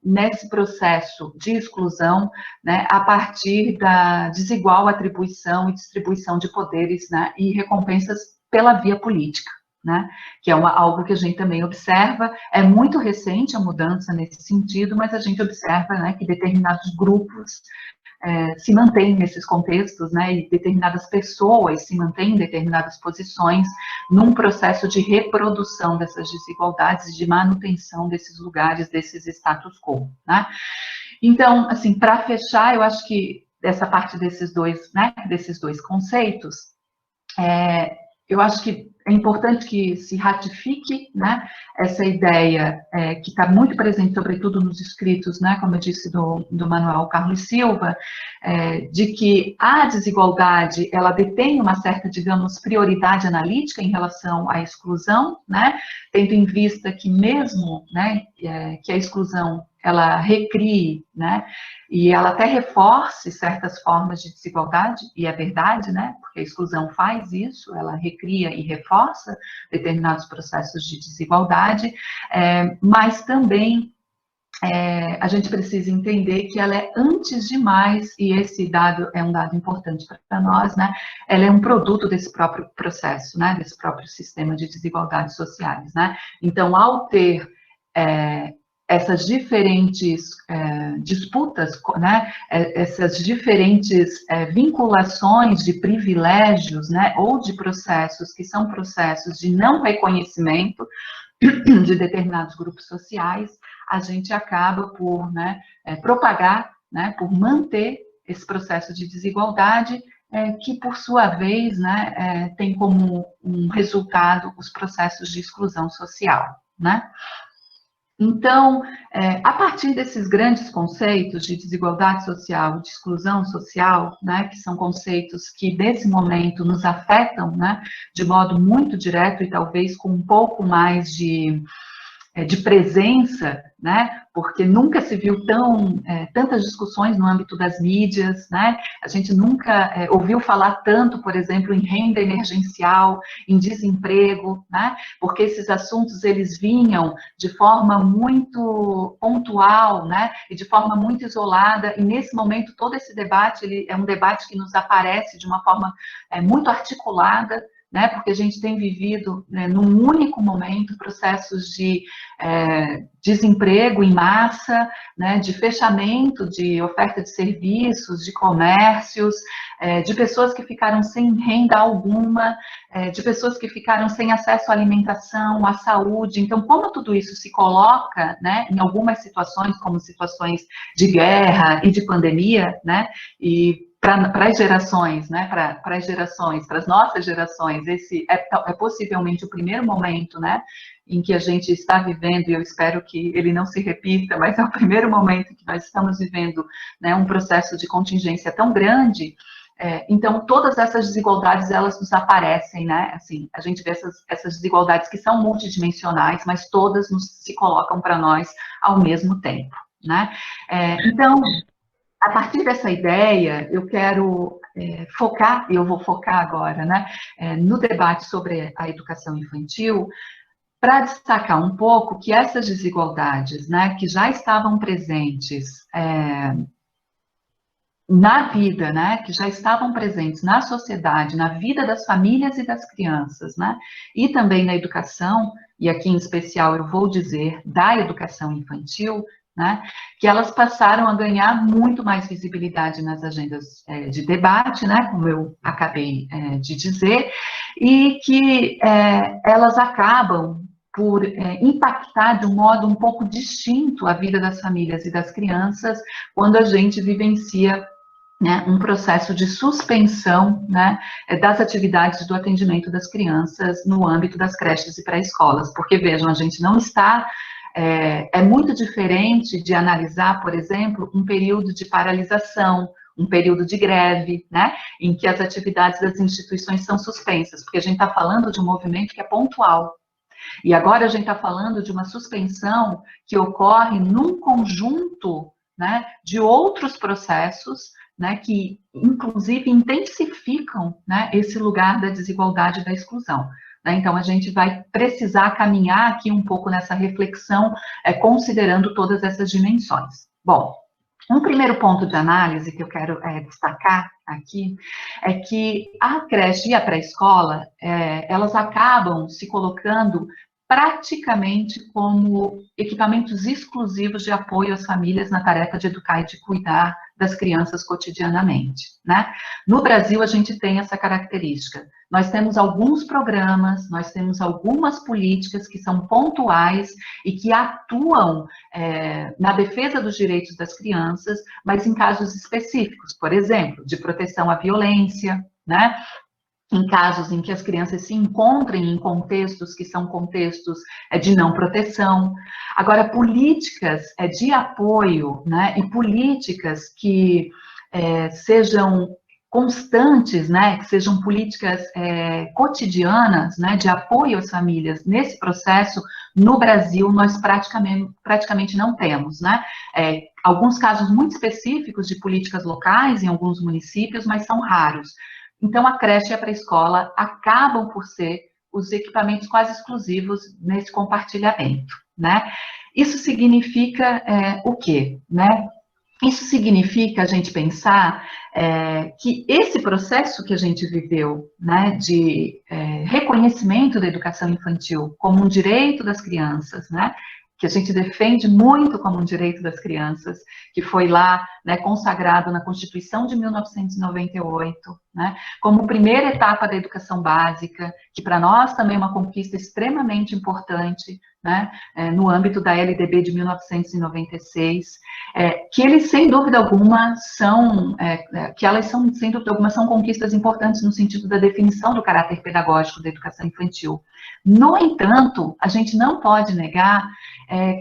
nesse processo de exclusão, né, a partir da desigual atribuição e distribuição de poderes, né, e recompensas pela via política, né, que é algo que a gente também observa. É muito recente a mudança nesse sentido, mas a gente observa, né, que determinados grupos se mantêm nesses contextos, né, e determinadas pessoas se mantêm em determinadas posições num processo de reprodução dessas desigualdades, de manutenção desses lugares, desses status quo, né. Então, assim, para fechar, eu acho que essa parte desses dois, né, desses dois conceitos, eu acho que é importante que se ratifique, né, essa ideia que está muito presente, sobretudo nos escritos, né, como eu disse, do Manuel Carlos Silva, de que a desigualdade, ela detém uma certa, digamos, prioridade analítica em relação à exclusão, né, tendo em vista que mesmo, né, que a exclusão, ela recrie, né, e ela até reforce certas formas de desigualdade, e é verdade, né, porque a exclusão faz isso, ela recria e reforça determinados processos de desigualdade, mas também a gente precisa entender que ela é, antes de mais, e esse dado é um dado importante para nós, né, ela é um produto desse próprio processo, né, desse próprio sistema de desigualdades sociais, né. Então, ao ter essas diferentes disputas, né, essas diferentes vinculações de privilégios, né, ou de processos que são processos de não reconhecimento de determinados grupos sociais, a gente acaba por, né, propagar, né, por manter esse processo de desigualdade, que, por sua vez, né, tem como um resultado os processos de exclusão social, né. Então, a partir desses grandes conceitos de desigualdade social, de exclusão social, né, que são conceitos que, nesse momento, nos afetam, né, de modo muito direto e talvez com um pouco mais de presença, né, porque nunca se viu tantas discussões no âmbito das mídias, né, a gente nunca ouviu falar tanto, por exemplo, em renda emergencial, em desemprego, né, porque esses assuntos, eles vinham de forma muito pontual, né, e de forma muito isolada, e nesse momento todo esse debate, ele é um debate que nos aparece de uma forma muito articulada, né, porque a gente tem vivido, né, num único momento, processos de desemprego em massa, né, de fechamento de oferta de serviços, de comércios, de pessoas que ficaram sem renda alguma, de pessoas que ficaram sem acesso à alimentação, à saúde. Então, como tudo isso se coloca, né, em algumas situações, como situações de guerra e de pandemia, né, e para as gerações, né, para as nossas gerações, esse é possivelmente o primeiro momento, né, em que a gente está vivendo, e eu espero que ele não se repita, mas é o primeiro momento em que nós estamos vivendo, né, um processo de contingência tão grande. Então, todas essas desigualdades, elas nos aparecem, né, assim, a gente vê essas desigualdades que são multidimensionais, mas todas se colocam para nós ao mesmo tempo, né? Então, a partir dessa ideia, eu quero focar, e eu vou focar agora, né, no debate sobre a educação infantil, para destacar um pouco que essas desigualdades, né, que já estavam presentes na vida, né, que já estavam presentes na sociedade, na vida das famílias e das crianças, né, e também na educação, e aqui em especial eu vou dizer da educação infantil, né, que elas passaram a ganhar muito mais visibilidade nas agendas de debate, né, como eu acabei de dizer, e que elas acabam por impactar de um modo um pouco distinto a vida das famílias e das crianças quando a gente vivencia, né, um processo de suspensão, né, das atividades do atendimento das crianças no âmbito das creches e pré-escolas, porque, vejam, a gente não está... É muito diferente de analisar, por exemplo, um período de paralisação, um período de greve, né, em que as atividades das instituições são suspensas, porque a gente está falando de um movimento que é pontual. E agora a gente está falando de uma suspensão que ocorre num conjunto, né, de outros processos, né, que, inclusive, intensificam, né, esse lugar da desigualdade e da exclusão. Né? Então, a gente vai precisar caminhar aqui um pouco nessa reflexão, considerando todas essas dimensões. Bom, um primeiro ponto de análise que eu quero destacar aqui é que a creche e a pré-escola, elas acabam se colocando praticamente como equipamentos exclusivos de apoio às famílias na tarefa de educar e de cuidar das crianças cotidianamente, né? No Brasil, a gente tem essa característica. Nós temos alguns programas, nós temos algumas políticas que são pontuais e que atuam na defesa dos direitos das crianças, mas em casos específicos, por exemplo, de proteção à violência, né? Em casos em que as crianças se encontrem em contextos que são contextos de não proteção. Agora, políticas de apoio, né, e políticas que sejam constantes, né, que sejam políticas cotidianas, né, de apoio às famílias nesse processo, no Brasil, nós praticamente não temos, né. Alguns casos muito específicos de políticas locais em alguns municípios, mas são raros. Então, a creche e a pré-escola acabam por ser os equipamentos quase exclusivos nesse compartilhamento, né? Isso significa o quê, né? Isso significa a gente pensar que esse processo que a gente viveu, né, de reconhecimento da educação infantil como um direito das crianças, né, que a gente defende muito como um direito das crianças, que foi lá, né, consagrado na Constituição de 1998, né, como primeira etapa da educação básica, que para nós também é uma conquista extremamente importante, né, no âmbito da LDB de 1996, que eles, sem dúvida alguma, são conquistas importantes no sentido da definição do caráter pedagógico da educação infantil. No entanto, a gente não pode negar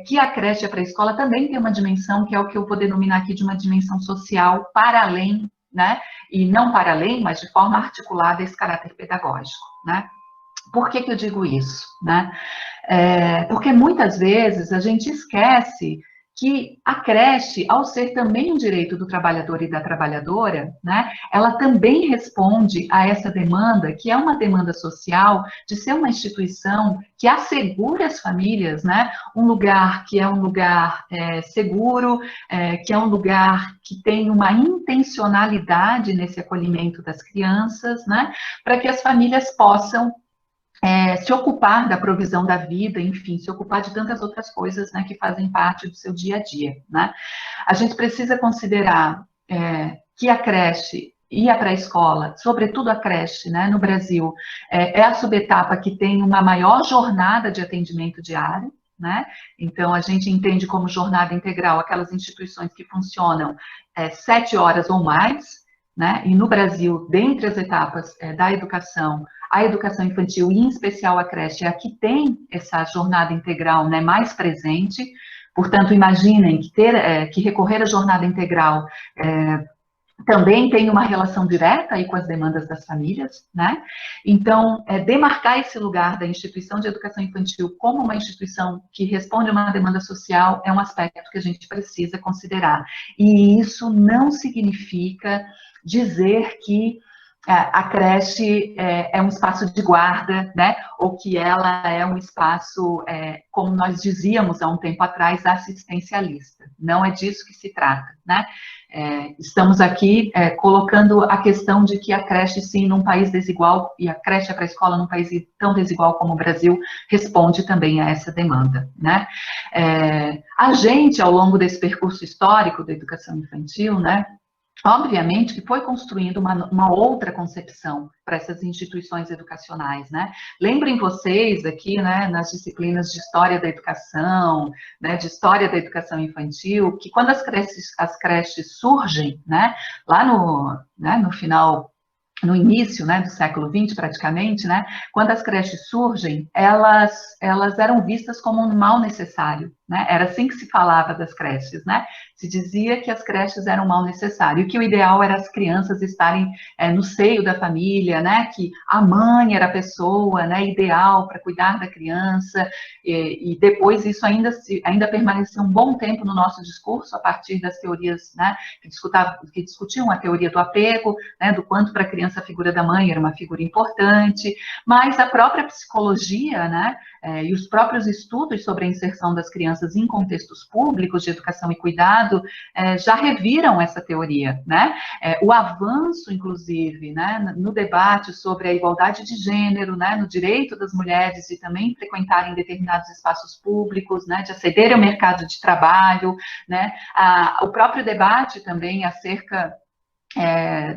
que a creche e a pré-escola também tem uma dimensão, que é o que eu vou denominar aqui de uma dimensão social para além, né, e não para além, mas de forma articulada esse caráter pedagógico, né. Por que eu digo isso, né? Porque muitas vezes a gente esquece que a creche, ao ser também um direito do trabalhador e da trabalhadora, né, ela também responde a essa demanda, que é uma demanda social, de ser uma instituição que assegure às famílias, né, um lugar que é um lugar seguro, que é um lugar que tem uma intencionalidade nesse acolhimento das crianças, né, para que as famílias possam se ocupar da provisão da vida, enfim, se ocupar de tantas outras coisas, né, que fazem parte do seu dia a dia, né. A gente precisa considerar que a creche e a pré-escola, sobretudo a creche, né, no Brasil, é a subetapa que tem uma maior jornada de atendimento diário, né, então a gente entende como jornada integral aquelas instituições que funcionam 7 horas ou mais, né, e no Brasil, dentre as etapas da educação, a educação infantil, e em especial a creche, é a que tem essa jornada integral, né, mais presente. Portanto, imaginem que recorrer à jornada integral também tem uma relação direta aí com as demandas das famílias, né? Então, demarcar esse lugar da instituição de educação infantil como uma instituição que responde a uma demanda social é um aspecto que a gente precisa considerar. E isso não significa dizer que a creche é um espaço de guarda, né? Ou que ela é um espaço, como nós dizíamos há um tempo atrás, assistencialista. Não é disso que se trata, né? Estamos aqui colocando a questão de que a creche, sim, num país desigual, e a creche para a escola num país tão desigual como o Brasil, responde também a essa demanda, né? A gente, ao longo desse percurso histórico da educação infantil, né, obviamente que foi construindo uma outra concepção para essas instituições educacionais, né? Lembrem vocês aqui, né, nas disciplinas de História da Educação, né, de História da Educação Infantil, que quando as creches surgem, né, lá no final, no início, né, do século XX, praticamente, né, quando as creches surgem, elas eram vistas como um mal necessário, né, era assim que se falava das creches, né, se dizia que as creches eram um mal necessário, e que o ideal era as crianças estarem no seio da família, né, que a mãe era a pessoa, né, ideal para cuidar da criança, e depois isso ainda permaneceu um bom tempo no nosso discurso, a partir das teorias, né, que discutiam a teoria do apego, né, do quanto para a criança a figura da mãe era uma figura importante, mas a própria psicologia, né, e os próprios estudos sobre a inserção das crianças em contextos públicos de educação e cuidado já reviram essa teoria, né? O avanço, inclusive, né, no debate sobre a igualdade de gênero, né, no direito das mulheres de também frequentarem determinados espaços públicos, né, de acederem ao mercado de trabalho, né, o próprio debate também acerca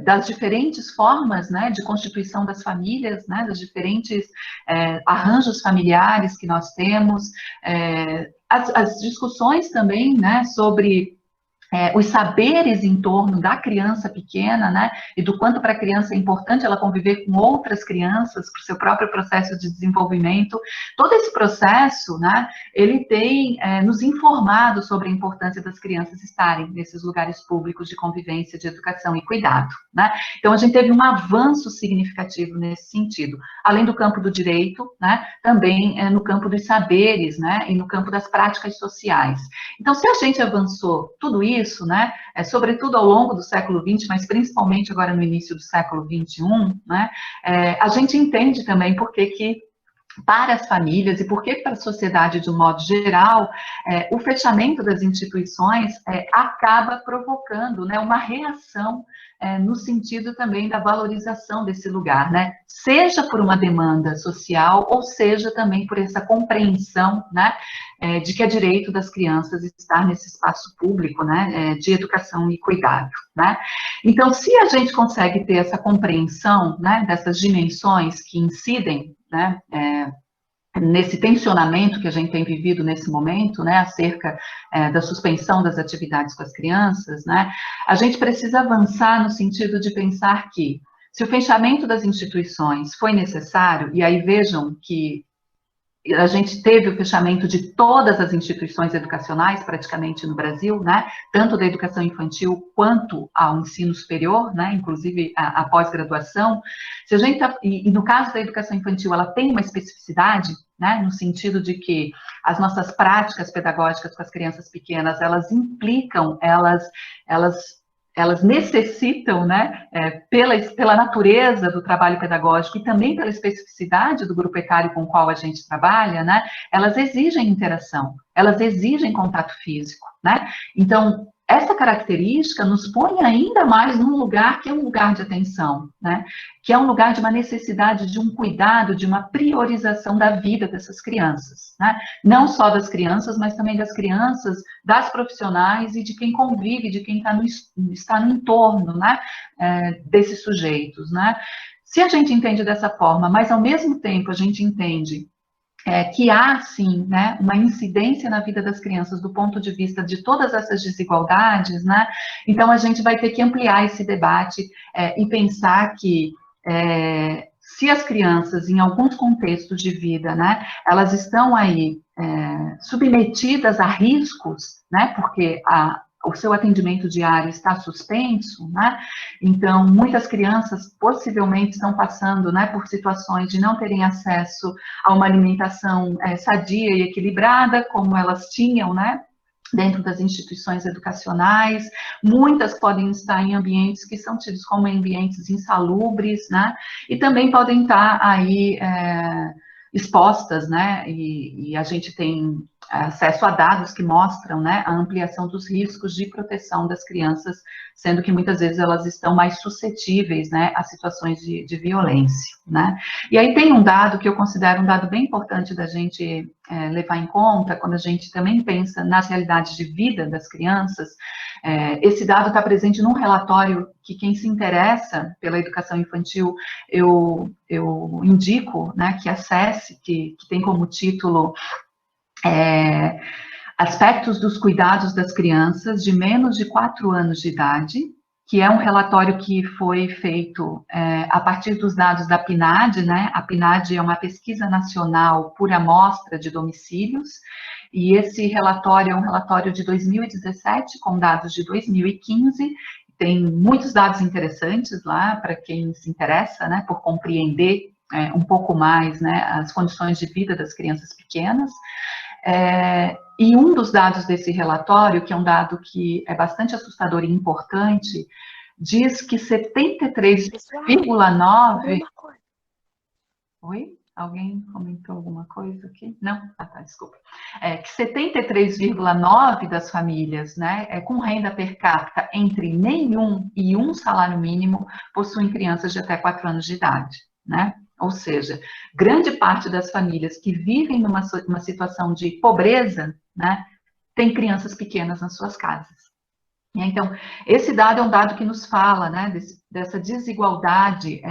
das diferentes formas, né, de constituição das famílias, né, dos diferentes arranjos familiares que nós temos, as discussões também, né, sobre os saberes em torno da criança pequena, né, e do quanto para a criança é importante ela conviver com outras crianças, para o seu próprio processo de desenvolvimento. Todo esse processo, né, ele tem nos informado sobre a importância das crianças estarem nesses lugares públicos de convivência, de educação e cuidado, né. Então, a gente teve um avanço significativo nesse sentido, além do campo do direito, né, também no campo dos saberes, né, e no campo das práticas sociais. Então, se a gente avançou tudo isso, né, sobretudo ao longo do século XX, mas principalmente agora no início do século XXI, né, a gente entende também por que para as famílias e por que para a sociedade de um modo geral, o fechamento das instituições acaba provocando, né, uma reação no sentido também da valorização desse lugar, né, seja por uma demanda social ou seja também por essa compreensão, né, de que é direito das crianças estar nesse espaço público, né, de educação e cuidado, né. Então, se a gente consegue ter essa compreensão, né, dessas dimensões que incidem, né, nesse tensionamento que a gente tem vivido nesse momento, né, acerca da suspensão das atividades com as crianças, né, a gente precisa avançar no sentido de pensar que, se o fechamento das instituições foi necessário, e aí vejam que a gente teve o fechamento de todas as instituições educacionais, praticamente, no Brasil, né, tanto da educação infantil quanto ao ensino superior, né, inclusive a pós-graduação. Se a gente e no caso da educação infantil, ela tem uma especificidade, né, no sentido de que as nossas práticas pedagógicas com as crianças pequenas, elas implicam, elas necessitam, né, pela natureza do trabalho pedagógico e também pela especificidade do grupo etário com o qual a gente trabalha, né, elas exigem interação, elas exigem contato físico, né, então, essa característica nos põe ainda mais num lugar que é um lugar de atenção, né, que é um lugar de uma necessidade de um cuidado, de uma priorização da vida dessas crianças, né, não só das crianças, mas também das crianças, das profissionais e de quem convive, de quem está no entorno, né, desses sujeitos, né. Se a gente entende dessa forma, mas ao mesmo tempo a gente entende que há, sim, né, uma incidência na vida das crianças do ponto de vista de todas essas desigualdades, né, então a gente vai ter que ampliar esse debate e pensar que se as crianças, em alguns contextos de vida, né, elas estão aí submetidas a riscos, né, porque o seu atendimento diário está suspenso, né? Então, muitas crianças possivelmente estão passando, né, por situações de não terem acesso a uma alimentação sadia e equilibrada, como elas tinham, né, dentro das instituições educacionais. Muitas podem estar em ambientes que são tidos como ambientes insalubres, né? E também podem estar aí expostas, né? E a gente tem acesso a dados que mostram, né, a ampliação dos riscos de proteção das crianças, sendo que muitas vezes elas estão mais suscetíveis, né, a situações de violência, né? E aí tem um dado que eu considero um dado bem importante da gente levar em conta, quando a gente também pensa nas realidades de vida das crianças. Esse dado está presente num relatório que quem se interessa pela educação infantil, eu indico, né, que acesse, que tem como título Aspectos dos Cuidados das Crianças de Menos de 4 anos de idade, que é um relatório que foi feito a partir dos dados da PNAD, né? A PNAD é uma pesquisa nacional por amostra de domicílios, e esse relatório é um relatório de 2017, com dados de 2015, tem muitos dados interessantes lá, para quem se interessa, né, por compreender um pouco mais, né, as condições de vida das crianças pequenas. E um dos dados desse relatório, que é um dado que é bastante assustador e importante, diz que 73,9... Oi? Alguém comentou alguma coisa aqui? Não? Ah, tá, desculpa. Que 73,9% das famílias, né, com renda per capita entre nenhum e um salário mínimo possuem crianças de até 4 anos de idade, né? Ou seja, grande parte das famílias que vivem numa situação de pobreza, né, tem crianças pequenas nas suas casas. E então, esse dado é um dado que nos fala, né, dessa desigualdade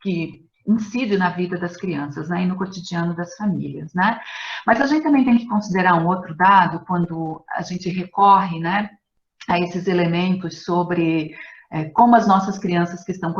que incide na vida das crianças, né, e no cotidiano das famílias, né. Mas a gente também tem que considerar um outro dado quando a gente recorre, né, a esses elementos sobre como as nossas crianças que estavam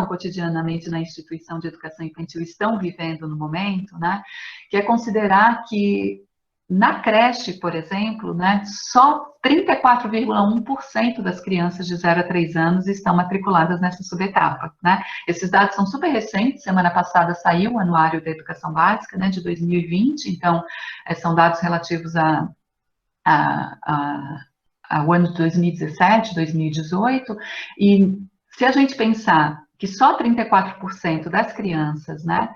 cotidianamente na instituição de educação infantil estão vivendo no momento, né, que é considerar que na creche, por exemplo, né, só 34,1% das crianças de 0 a 3 anos estão matriculadas nessa subetapa, né. Esses dados são super recentes, semana passada saiu o Anuário da Educação Básica, né, de 2020, então são dados relativos ao ano de 2017, 2018, e se a gente pensar que só 34% das crianças, né,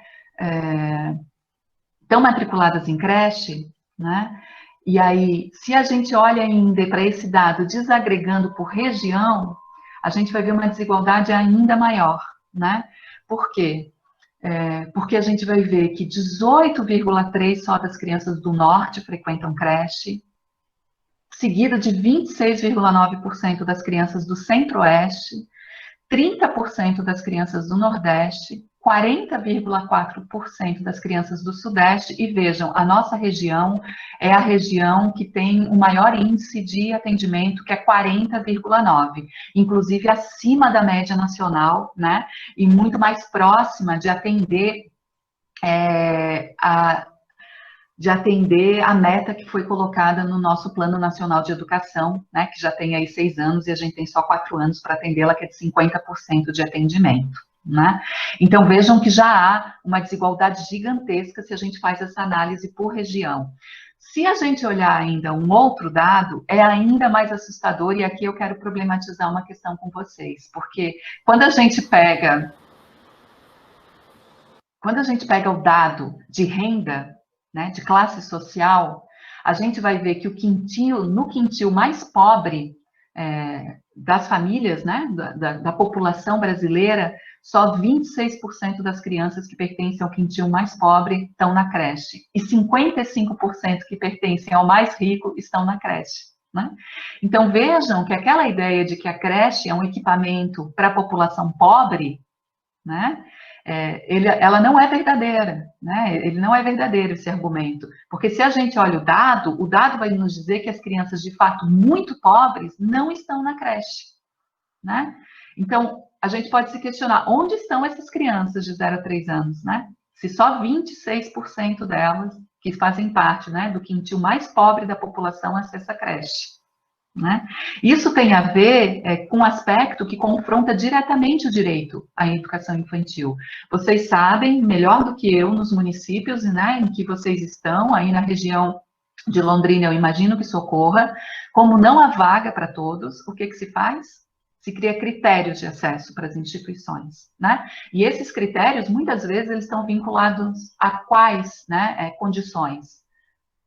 estão matriculadas em creche, né, e aí, se a gente olha ainda para esse dado desagregando por região, a gente vai ver uma desigualdade ainda maior, né? Por quê? Porque a gente vai ver que 18,3% só das crianças do norte frequentam creche, seguida de 26,9% das crianças do centro-oeste, 30% das crianças do nordeste, 40,4% das crianças do sudeste, e vejam, a nossa região é a região que tem o maior índice de atendimento, que é 40,9%, inclusive acima da média nacional, né, e muito mais próxima de atender a meta que foi colocada no nosso Plano Nacional de Educação, né, que já tem aí 6 anos, e a gente tem só 4 anos para atendê-la, que é de 50% de atendimento, né? Então, vejam que já há uma desigualdade gigantesca se a gente faz essa análise por região. Se a gente olhar ainda um outro dado, é ainda mais assustador, e aqui eu quero problematizar uma questão com vocês, porque quando a gente pega o dado de renda, né, de classe social, a gente vai ver que no quintil mais pobre das famílias, né, da população brasileira, só 26% das crianças que pertencem ao quintil mais pobre estão na creche, e 55% que pertencem ao mais rico estão na creche, né? Então, vejam que aquela ideia de que a creche é um equipamento para a população pobre, né, ela não é verdadeira, né? Ele não é verdadeiro, esse argumento, porque se a gente olha o dado vai nos dizer que as crianças, de fato, muito pobres, não estão na creche, né? Então, a gente pode se questionar, onde estão essas crianças de 0 a 3 anos, né? Se só 26% delas, que fazem parte, né, do quintil mais pobre da população, acessa a creche, né? Isso tem a ver com um aspecto que confronta diretamente o direito à educação infantil. Vocês sabem, melhor do que eu, nos municípios, né, em que vocês estão, aí na região de Londrina, eu imagino que socorra, como não há vaga para todos, o que se faz? Se cria critérios de acesso para as instituições, né? E esses critérios, muitas vezes, eles estão vinculados a quais, né, condições?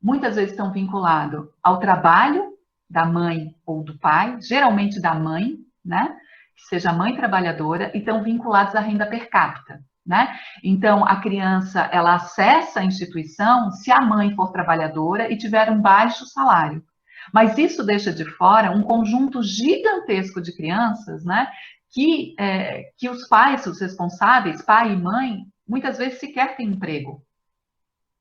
Muitas vezes estão vinculados ao trabalho da mãe ou do pai, geralmente da mãe, né? Que seja mãe trabalhadora, e estão vinculados à renda per capita, né? Então, a criança, ela acessa a instituição se a mãe for trabalhadora e tiver um baixo salário. Mas isso deixa de fora um conjunto gigantesco de crianças, né? Que os pais, os responsáveis, pai e mãe, muitas vezes sequer têm emprego.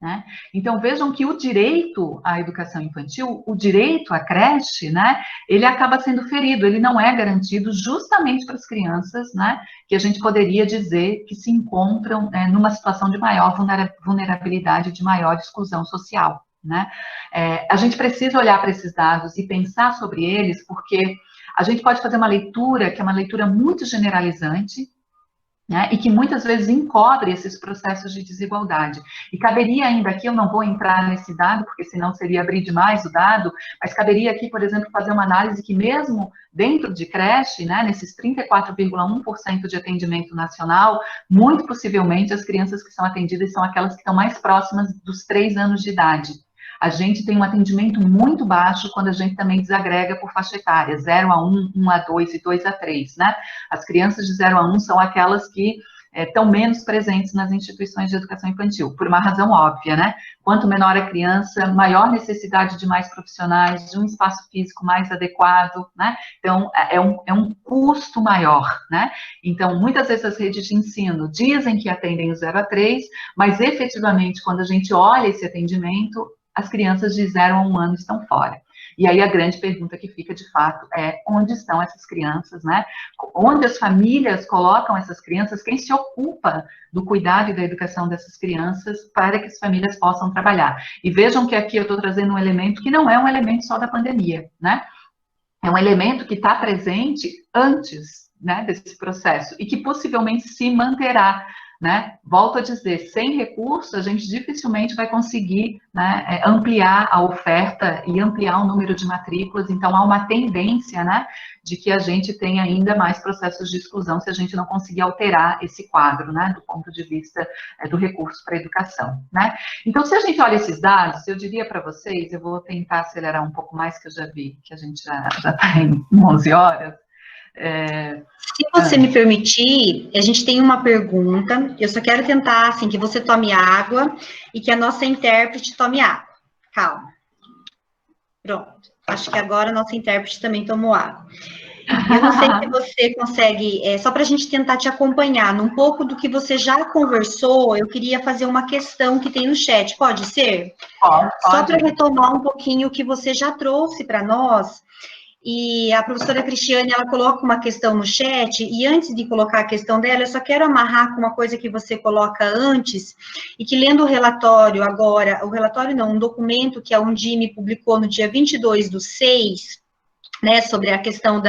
Né? Então, vejam que o direito à educação infantil, o direito à creche, né, ele acaba sendo ferido, ele não é garantido justamente para as crianças, né, que a gente poderia dizer que se encontram numa situação de maior vulnerabilidade, de maior exclusão social. Né? A gente precisa olhar para esses dados e pensar sobre eles, porque a gente pode fazer uma leitura que é uma leitura muito generalizante, né, e que muitas vezes encobre esses processos de desigualdade. E caberia ainda aqui, eu não vou entrar nesse dado, porque senão seria abrir demais o dado, mas caberia aqui, por exemplo, fazer uma análise que mesmo dentro de creche, né, nesses 34,1% de atendimento nacional, muito possivelmente as crianças que são atendidas são aquelas que estão mais próximas dos 3 anos de idade. A gente tem um atendimento muito baixo quando a gente também desagrega por faixa etária, 0 a 1, 1 a 2 e 2 a 3, né? As crianças de 0 a 1 são aquelas que estão menos presentes nas instituições de educação infantil, por uma razão óbvia, né? Quanto menor a criança, maior necessidade de mais profissionais, de um espaço físico mais adequado, né? Então, é um custo maior, né? Então, muitas vezes as redes de ensino dizem que atendem o 0 a 3, mas efetivamente, quando a gente olha esse atendimento, as crianças de 0 a 1 ano estão fora. E aí a grande pergunta que fica, de fato, é onde estão essas crianças, né? Onde as famílias colocam essas crianças, quem se ocupa do cuidado e da educação dessas crianças para que as famílias possam trabalhar. E vejam que aqui eu estou trazendo um elemento que não é um elemento só da pandemia, né? É um elemento que está presente antes, né, desse processo e que possivelmente se manterá. Né? Volto a dizer, sem recurso, a gente dificilmente vai conseguir, né, ampliar a oferta e ampliar o número de matrículas, então há uma tendência, né, de que a gente tenha ainda mais processos de exclusão se a gente não conseguir alterar esse quadro, né, do ponto de vista do recurso para a educação. Né? Então, se a gente olha esses dados, eu diria para vocês, eu vou tentar acelerar um pouco mais, que eu já vi que a gente já está em 11 horas, se você me permitir, a gente tem uma pergunta, eu só quero tentar, assim, que você tome água e que a nossa intérprete tome água. Calma. Pronto. Acho que agora a nossa intérprete também tomou água. Eu não sei se você consegue, só para a gente tentar te acompanhar, num pouco do que você já conversou, eu queria fazer uma questão que tem no chat, pode ser? Pode. Só para retomar um pouquinho o que você já trouxe para nós. E a professora Cristiane, ela coloca uma questão no chat, e antes de colocar a questão dela, eu só quero amarrar com uma coisa que você coloca antes, e que lendo o relatório agora, o relatório não, um documento que a Undime publicou no dia 22/6, né, sobre a questão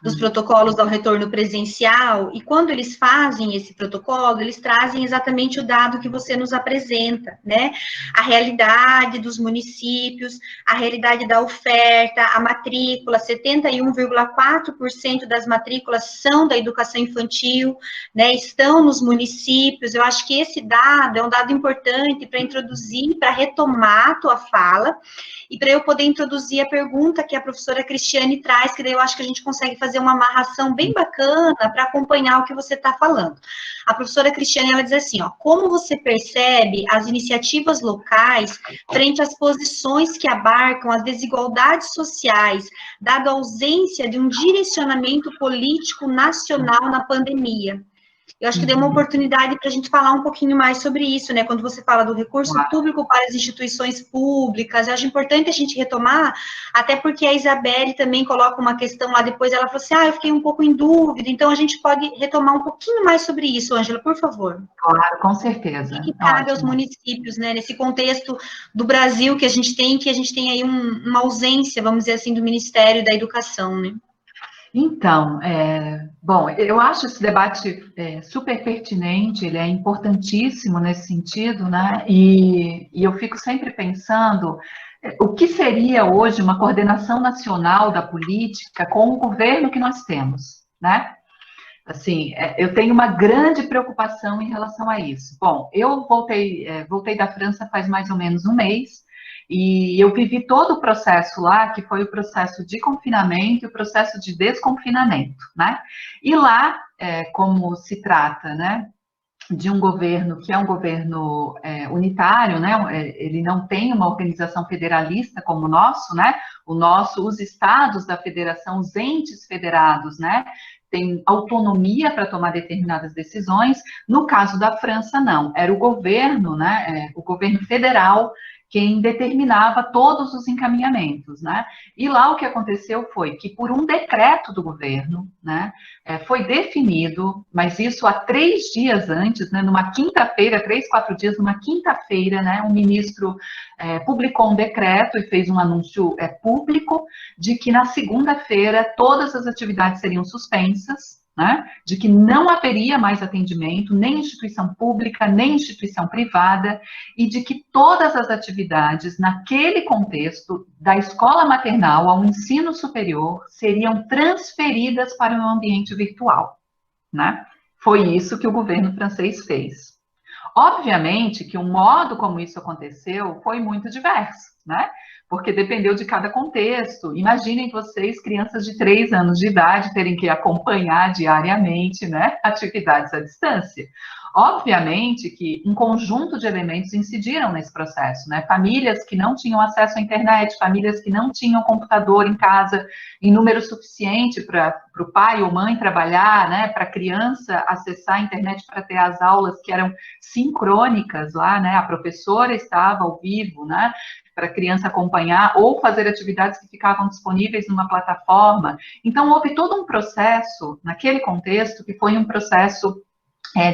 dos protocolos ao retorno presencial, e quando eles fazem esse protocolo, eles trazem exatamente o dado que você nos apresenta, né, a realidade dos municípios, a realidade da oferta, a matrícula, 71,4% das matrículas são da educação infantil, né, estão nos municípios. Eu acho que esse dado é um dado importante para introduzir, para retomar a tua fala, e para eu poder introduzir a pergunta que a professora Cristiane traz, que daí eu acho que a gente consegue fazer uma amarração bem bacana para acompanhar o que você está falando. A professora Cristiane, ela diz assim, ó, como você percebe as iniciativas locais frente às posições que abarcam as desigualdades sociais, dado a ausência de um direcionamento político nacional na pandemia? Eu acho que deu uma oportunidade para a gente falar um pouquinho mais sobre isso, né? Quando você fala do recurso público para as instituições públicas, eu acho importante a gente retomar, até porque a Isabelle também coloca uma questão lá depois, ela falou assim, eu fiquei um pouco em dúvida, então a gente pode retomar um pouquinho mais sobre isso, Ângela, por favor. Claro, com certeza. O que cabe aos municípios, né? Nesse contexto do Brasil que a gente tem aí uma ausência, vamos dizer assim, do Ministério da Educação, né? Então, bom, eu acho esse debate super pertinente, ele é importantíssimo nesse sentido, né? E eu fico sempre pensando o que seria hoje uma coordenação nacional da política com o governo que nós temos, né? Assim, eu tenho uma grande preocupação em relação a isso. Bom, eu voltei da França faz mais ou menos um mês, e eu vivi todo o processo lá, que foi o processo de confinamento e o processo de desconfinamento, né? E lá, como se trata, né, de um governo que é um governo unitário, né? Ele não tem uma organização federalista como o nosso, né? Os estados da federação, os entes federados, né? Tem autonomia para tomar determinadas decisões. No caso da França, não. Era o governo, né? O governo federal quem determinava todos os encaminhamentos, né? E lá o que aconteceu foi que, por um decreto do governo, né, foi definido, mas isso há 3 dias antes, né, numa quinta-feira, 3, 4 dias, numa quinta-feira, né, o ministro publicou um decreto e fez um anúncio público de que na segunda-feira todas as atividades seriam suspensas, né, de que não haveria mais atendimento, nem instituição pública, nem instituição privada, e de que todas as atividades naquele contexto, da escola maternal ao ensino superior, seriam transferidas para um ambiente virtual, né? Foi isso que o governo francês fez. Obviamente que o modo como isso aconteceu foi muito diverso, né? Porque dependeu de cada contexto. Imaginem vocês, crianças de 3 anos de idade, terem que acompanhar diariamente, né, atividades à distância. Obviamente que um conjunto de elementos incidiram nesse processo, né? Famílias que não tinham acesso à internet, famílias que não tinham computador em casa em número suficiente para o pai ou mãe trabalhar, né? Para a criança acessar a internet para ter as aulas que eram sincrônicas lá, né? A professora estava ao vivo, né? Para a criança acompanhar ou fazer atividades que ficavam disponíveis numa plataforma. Então, houve todo um processo, naquele contexto, que foi um processo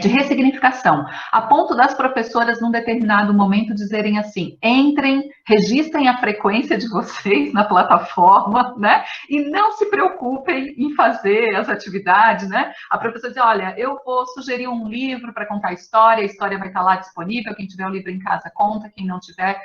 de ressignificação, a ponto das professoras, num determinado momento, dizerem assim, entrem, registrem a frequência de vocês na plataforma, né, e não se preocupem em fazer as atividades, né, a professora diz, olha, eu vou sugerir um livro para contar a história vai estar lá disponível, quem tiver o livro em casa conta, quem não tiver,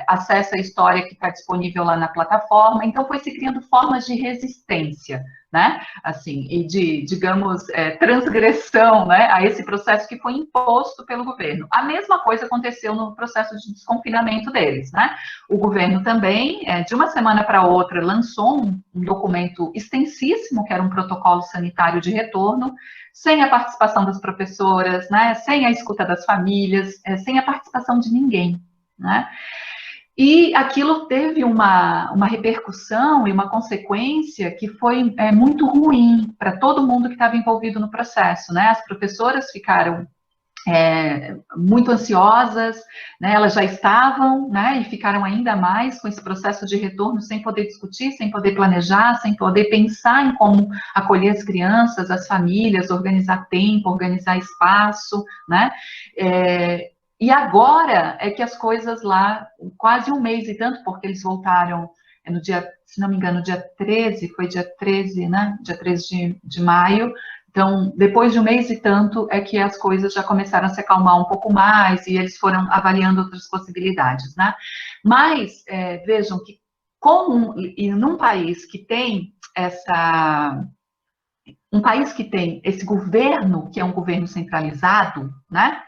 acessa a história que está disponível lá na plataforma, então foi se criando formas de resistência, né, assim, e de, digamos, transgressão, né, a esse processo que foi imposto pelo governo. A mesma coisa aconteceu no processo de desconfinamento deles, né, o governo também, de uma semana para outra, lançou um documento extensíssimo, que era um protocolo sanitário de retorno, sem a participação das professoras, né, sem a escuta das famílias, sem a participação de ninguém, né. E aquilo teve uma repercussão e uma consequência que foi muito ruim para todo mundo que estava envolvido no processo, né? As professoras ficaram muito ansiosas, né? Elas já estavam, né? E ficaram ainda mais com esse processo de retorno sem poder discutir, sem poder planejar, sem poder pensar em como acolher as crianças, as famílias, organizar tempo, organizar espaço, né? E agora é que as coisas lá, quase um mês e tanto, porque eles voltaram no dia, se não me engano, dia 13, foi dia 13, né? Dia 13 de maio. Então, depois de um mês e tanto, é que as coisas já começaram a se acalmar um pouco mais e eles foram avaliando outras possibilidades, né? Mas, vejam que, num país que tem um país que tem esse governo, que é um governo centralizado, né?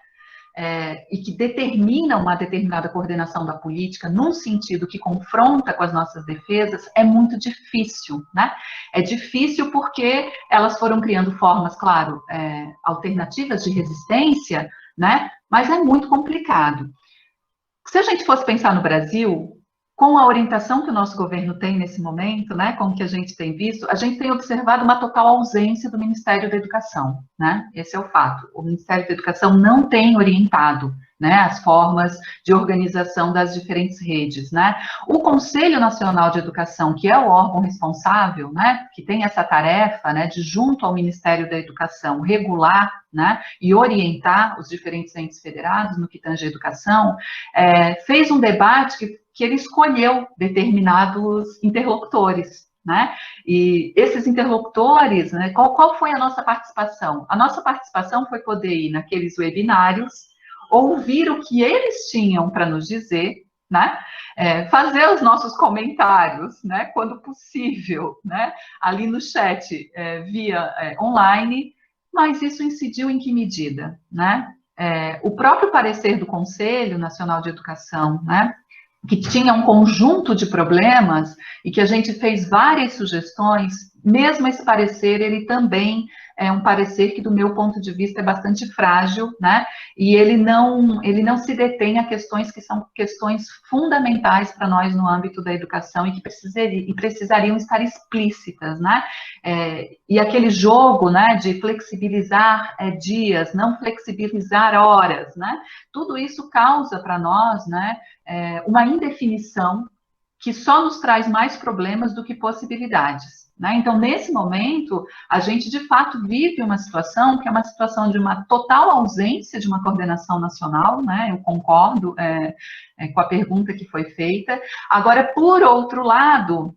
E que determina uma determinada coordenação da política num sentido que confronta com as nossas defesas, é muito difícil, né? É difícil porque elas foram criando formas, claro, alternativas de resistência, né? Mas é muito complicado. Se a gente fosse pensar no Brasil, com a orientação que o nosso governo tem nesse momento, né, com o que a gente tem visto, a gente tem observado uma total ausência do Ministério da Educação, né? Esse é o fato. O Ministério da Educação não tem orientado, né, as formas de organização das diferentes redes, né? O Conselho Nacional de Educação, que é o órgão responsável, né, que tem essa tarefa, né, de junto ao Ministério da Educação regular, né, e orientar os diferentes entes federados no que tange a educação, fez um debate que ele escolheu determinados interlocutores, né? E esses interlocutores, né, qual foi a nossa participação? A nossa participação foi poder ir naqueles webinários, ouvir o que eles tinham para nos dizer, né? Fazer os nossos comentários, né, quando possível, né, ali no chat, via online, mas isso incidiu em que medida, né? O próprio parecer do Conselho Nacional de Educação, né, que tinha um conjunto de problemas e que a gente fez várias sugestões, mesmo esse parecer, ele também é um parecer que, do meu ponto de vista, é bastante frágil, né? E ele não se detém a questões que são questões fundamentais para nós no âmbito da educação e que precisariam estar explícitas, né? E aquele jogo, né, de flexibilizar dias, não flexibilizar horas, né? Tudo isso causa para nós, né, uma indefinição que só nos traz mais problemas do que possibilidades, né? Então, nesse momento, a gente, de fato, vive uma situação que é uma situação de uma total ausência de uma coordenação nacional, né? Eu concordo com a pergunta que foi feita. Agora, por outro lado,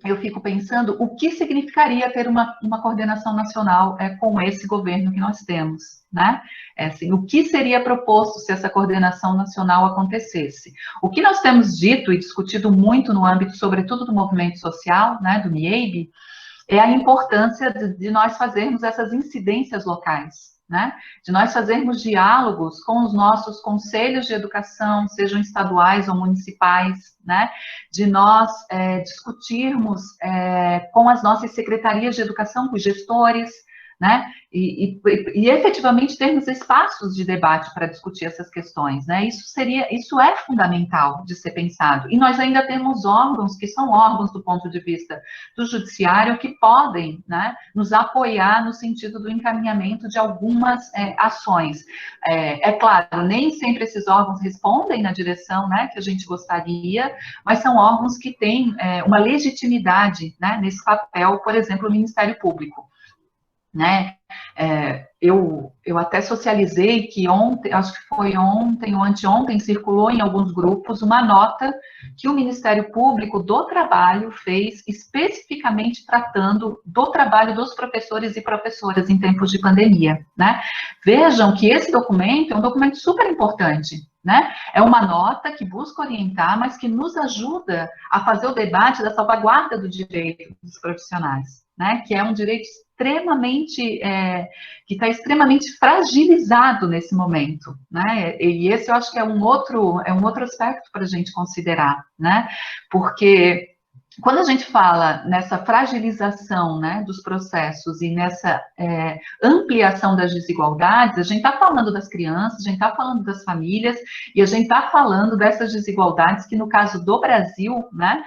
eu fico pensando o que significaria ter uma coordenação nacional com esse governo que nós temos, né? Assim, o que seria proposto se essa coordenação nacional acontecesse? O que nós temos dito e discutido muito no âmbito, sobretudo, do movimento social, né, do MIEB, é a importância de nós fazermos essas incidências locais, né? De nós fazermos diálogos com os nossos conselhos de educação, sejam estaduais ou municipais, né? De nós discutirmos com as nossas secretarias de educação, com os gestores, né? E efetivamente termos espaços de debate para discutir essas questões, né? Isso é fundamental de ser pensado. E nós ainda temos órgãos que são órgãos do ponto de vista do judiciário que podem, né, nos apoiar no sentido do encaminhamento de algumas ações. É claro, nem sempre esses órgãos respondem na direção, né, que a gente gostaria, mas são órgãos que têm uma legitimidade, né, nesse papel, por exemplo, o Ministério Público, né? Eu até socializei que ontem, acho que foi ontem ou anteontem, circulou em alguns grupos uma nota que o Ministério Público do Trabalho fez especificamente tratando do trabalho dos professores e professoras em tempos de pandemia, né? Vejam que esse documento é um documento super importante, né? É uma nota que busca orientar, mas que nos ajuda a fazer o debate da salvaguarda do direito dos profissionais, né? Que é um direito extremamente, que está extremamente fragilizado nesse momento, né? E esse eu acho que é um outro aspecto para a gente considerar, né? Porque quando a gente fala nessa fragilização, né, dos processos e nessa ampliação das desigualdades, a gente está falando das crianças, a gente está falando das famílias e a gente está falando dessas desigualdades que, no caso do Brasil, né,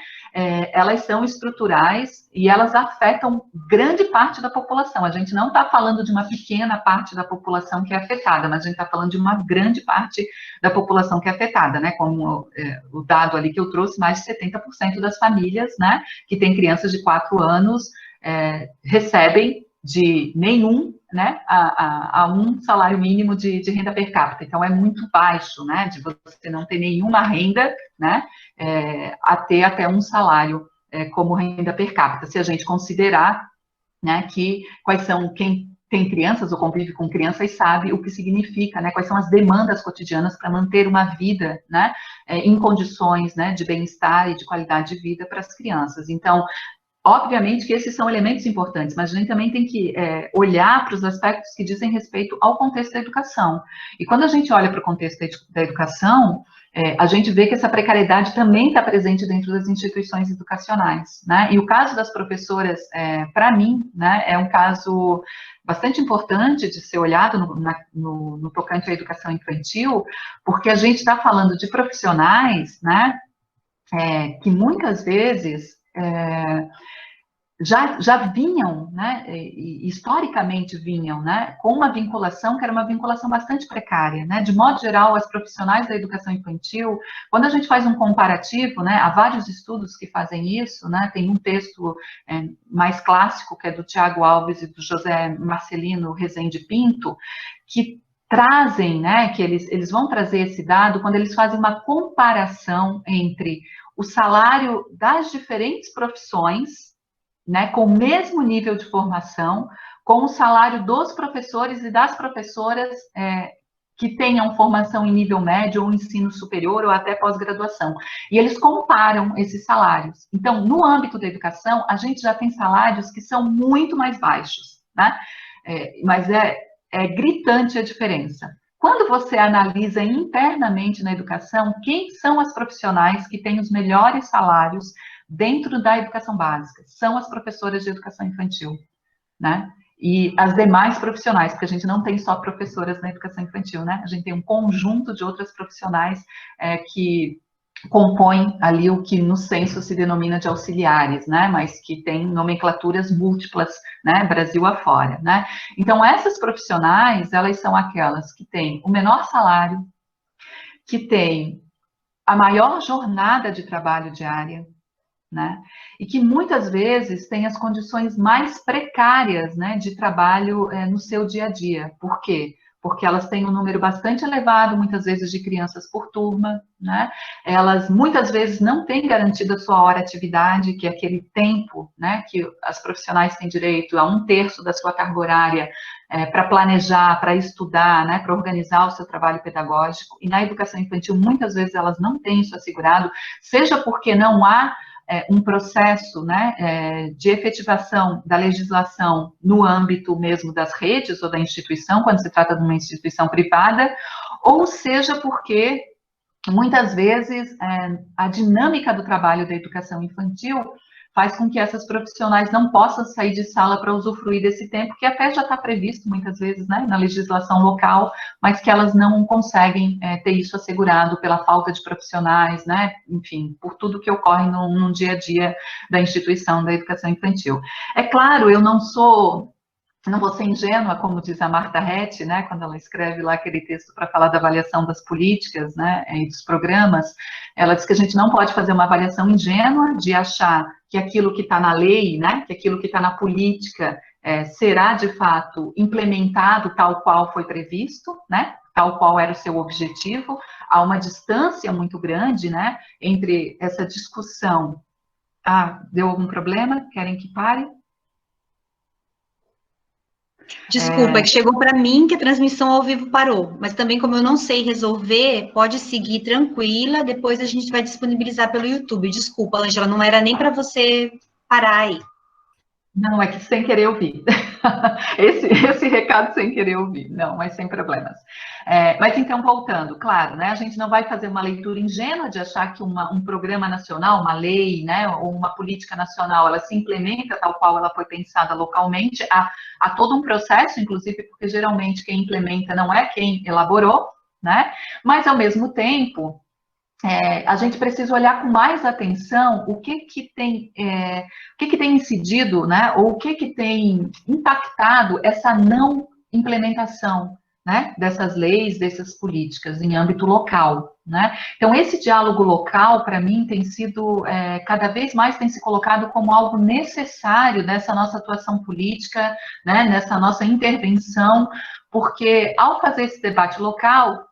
elas são estruturais e elas afetam grande parte da população. A gente não está falando de uma pequena parte da população que é afetada, mas a gente está falando de uma grande parte da população que é afetada, né? Como o dado ali que eu trouxe, mais de 70% das famílias, né, que têm crianças de 4 anos, recebem de nenhum, né, a um salário mínimo de renda per capita. Então, é muito baixo, né, de você não ter nenhuma renda, né, a ter até um salário como renda per capita. Se a gente considerar, né, que quem tem crianças ou convive com crianças sabe o que significa, né, quais são as demandas cotidianas para manter uma vida, né, em condições, né, de bem-estar e de qualidade de vida para as crianças. Então, obviamente que esses são elementos importantes, mas a gente também tem que olhar para os aspectos que dizem respeito ao contexto da educação. E quando a gente olha para o contexto da educação, a gente vê que essa precariedade também está presente dentro das instituições educacionais, né? E o caso das professoras, para mim, né, é um caso bastante importante de ser olhado no tocante à educação infantil, porque a gente está falando de profissionais, né, que muitas vezes já vinham, né, historicamente vinham, né, com uma vinculação que era uma vinculação bastante precária, né, de modo geral, as profissionais da educação infantil, quando a gente faz um comparativo, né, há vários estudos que fazem isso, né, tem um texto mais clássico, que é do Tiago Alves e do José Marcelino Rezende Pinto, que trazem, né, que eles vão trazer esse dado quando eles fazem uma comparação entre o salário das diferentes profissões, né, com o mesmo nível de formação, com o salário dos professores e das professoras que tenham formação em nível médio ou ensino superior ou até pós-graduação. E eles comparam esses salários. Então, no âmbito da educação, a gente já tem salários que são muito mais baixos, né? Mas é gritante a diferença. Quando você analisa internamente na educação, quem são as profissionais que têm os melhores salários dentro da educação básica? São as professoras de educação infantil, né? E as demais profissionais, porque a gente não tem só professoras na educação infantil, né? A gente tem um conjunto de outras profissionais que compõem ali o que no censo se denomina de auxiliares, né? Mas que tem nomenclaturas múltiplas, né? Brasil afora, né? Então, essas profissionais, elas são aquelas que têm o menor salário, que têm a maior jornada de trabalho diária, né? E que muitas vezes têm as condições mais precárias, né, de trabalho no seu dia a dia. Por quê? Porque elas têm um número bastante elevado, muitas vezes, de crianças por turma, né? Elas, muitas vezes, não têm garantida a sua hora atividade, que é aquele tempo, né, que as profissionais têm direito a 1/3 da sua carga horária para planejar, para estudar, né, para organizar o seu trabalho pedagógico. E na educação infantil, muitas vezes, elas não têm isso assegurado, seja porque não há um processo, né, de efetivação da legislação no âmbito mesmo das redes ou da instituição, quando se trata de uma instituição privada, ou seja porque, muitas vezes, a dinâmica do trabalho da educação infantil faz com que essas profissionais não possam sair de sala para usufruir desse tempo, que até já está previsto, muitas vezes, né, na legislação local, mas que elas não conseguem ter isso assegurado pela falta de profissionais, né, enfim, por tudo que ocorre no dia a dia da instituição da educação infantil. É claro, eu não vou ser ingênua, como diz a Marta Rett, né, quando ela escreve lá aquele texto para falar da avaliação das políticas, né, e dos programas. Ela diz que a gente não pode fazer uma avaliação ingênua de achar que aquilo que está na lei, né, que aquilo que está na política será, de fato, implementado tal qual foi previsto, né, tal qual era o seu objetivo. Há uma distância muito grande, né, entre essa discussão. Deu algum problema? Querem que pare? Desculpa, é que chegou para mim que a transmissão ao vivo parou, mas também como eu não sei resolver, pode seguir tranquila, depois a gente vai disponibilizar pelo YouTube. Desculpa, Ângela, não era nem para você parar aí. Não, é que sem querer eu vi. Esse recado sem querer eu vi. Não, mas sem problemas. Mas então, voltando, claro, né, a gente não vai fazer uma leitura ingênua de achar que um programa nacional, uma lei, né, ou uma política nacional, ela se implementa tal qual ela foi pensada localmente. Há todo um processo, inclusive, porque geralmente quem implementa não é quem elaborou, né, mas ao mesmo tempo, a gente precisa olhar com mais atenção o que tem incidido, né, ou o que tem impactado essa não implementação, né, dessas leis, dessas políticas em âmbito local, né? Então, esse diálogo local, para mim, tem sido, cada vez mais tem se colocado como algo necessário nessa nossa atuação política, né, nessa nossa intervenção, porque ao fazer esse debate local,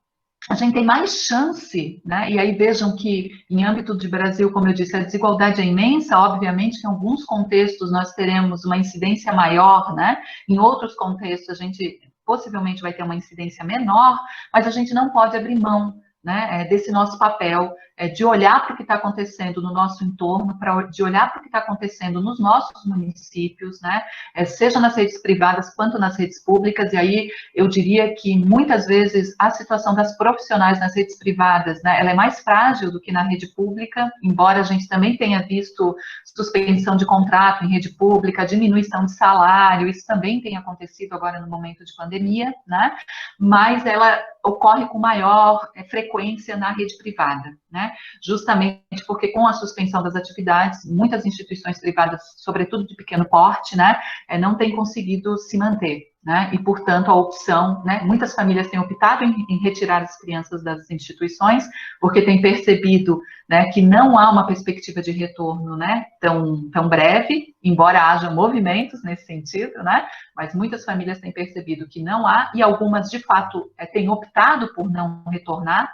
a gente tem mais chance, né? E aí vejam que, em âmbito de Brasil, como eu disse, a desigualdade é imensa, obviamente que em alguns contextos nós teremos uma incidência maior, né? Em outros contextos a gente possivelmente vai ter uma incidência menor, mas a gente não pode abrir mão, né, desse nosso papel, de olhar para o que está acontecendo no nosso entorno, de olhar para o que está acontecendo nos nossos municípios, né, seja nas redes privadas quanto nas redes públicas, e aí eu diria que muitas vezes a situação das profissionais nas redes privadas, né, ela é mais frágil do que na rede pública, embora a gente também tenha visto suspensão de contrato em rede pública, diminuição de salário, isso também tem acontecido agora no momento de pandemia, né, mas ela ocorre com maior frequência frequência na rede privada, né? Justamente porque com a suspensão das atividades, muitas instituições privadas, sobretudo de pequeno porte, né, não têm conseguido se manter, né? E, portanto, a opção, né, muitas famílias têm optado em retirar as crianças das instituições, porque têm percebido, né, que não há uma perspectiva de retorno, né, tão breve, embora haja movimentos nesse sentido, né, mas muitas famílias têm percebido que não há, e algumas, de fato, têm optado por não retornar,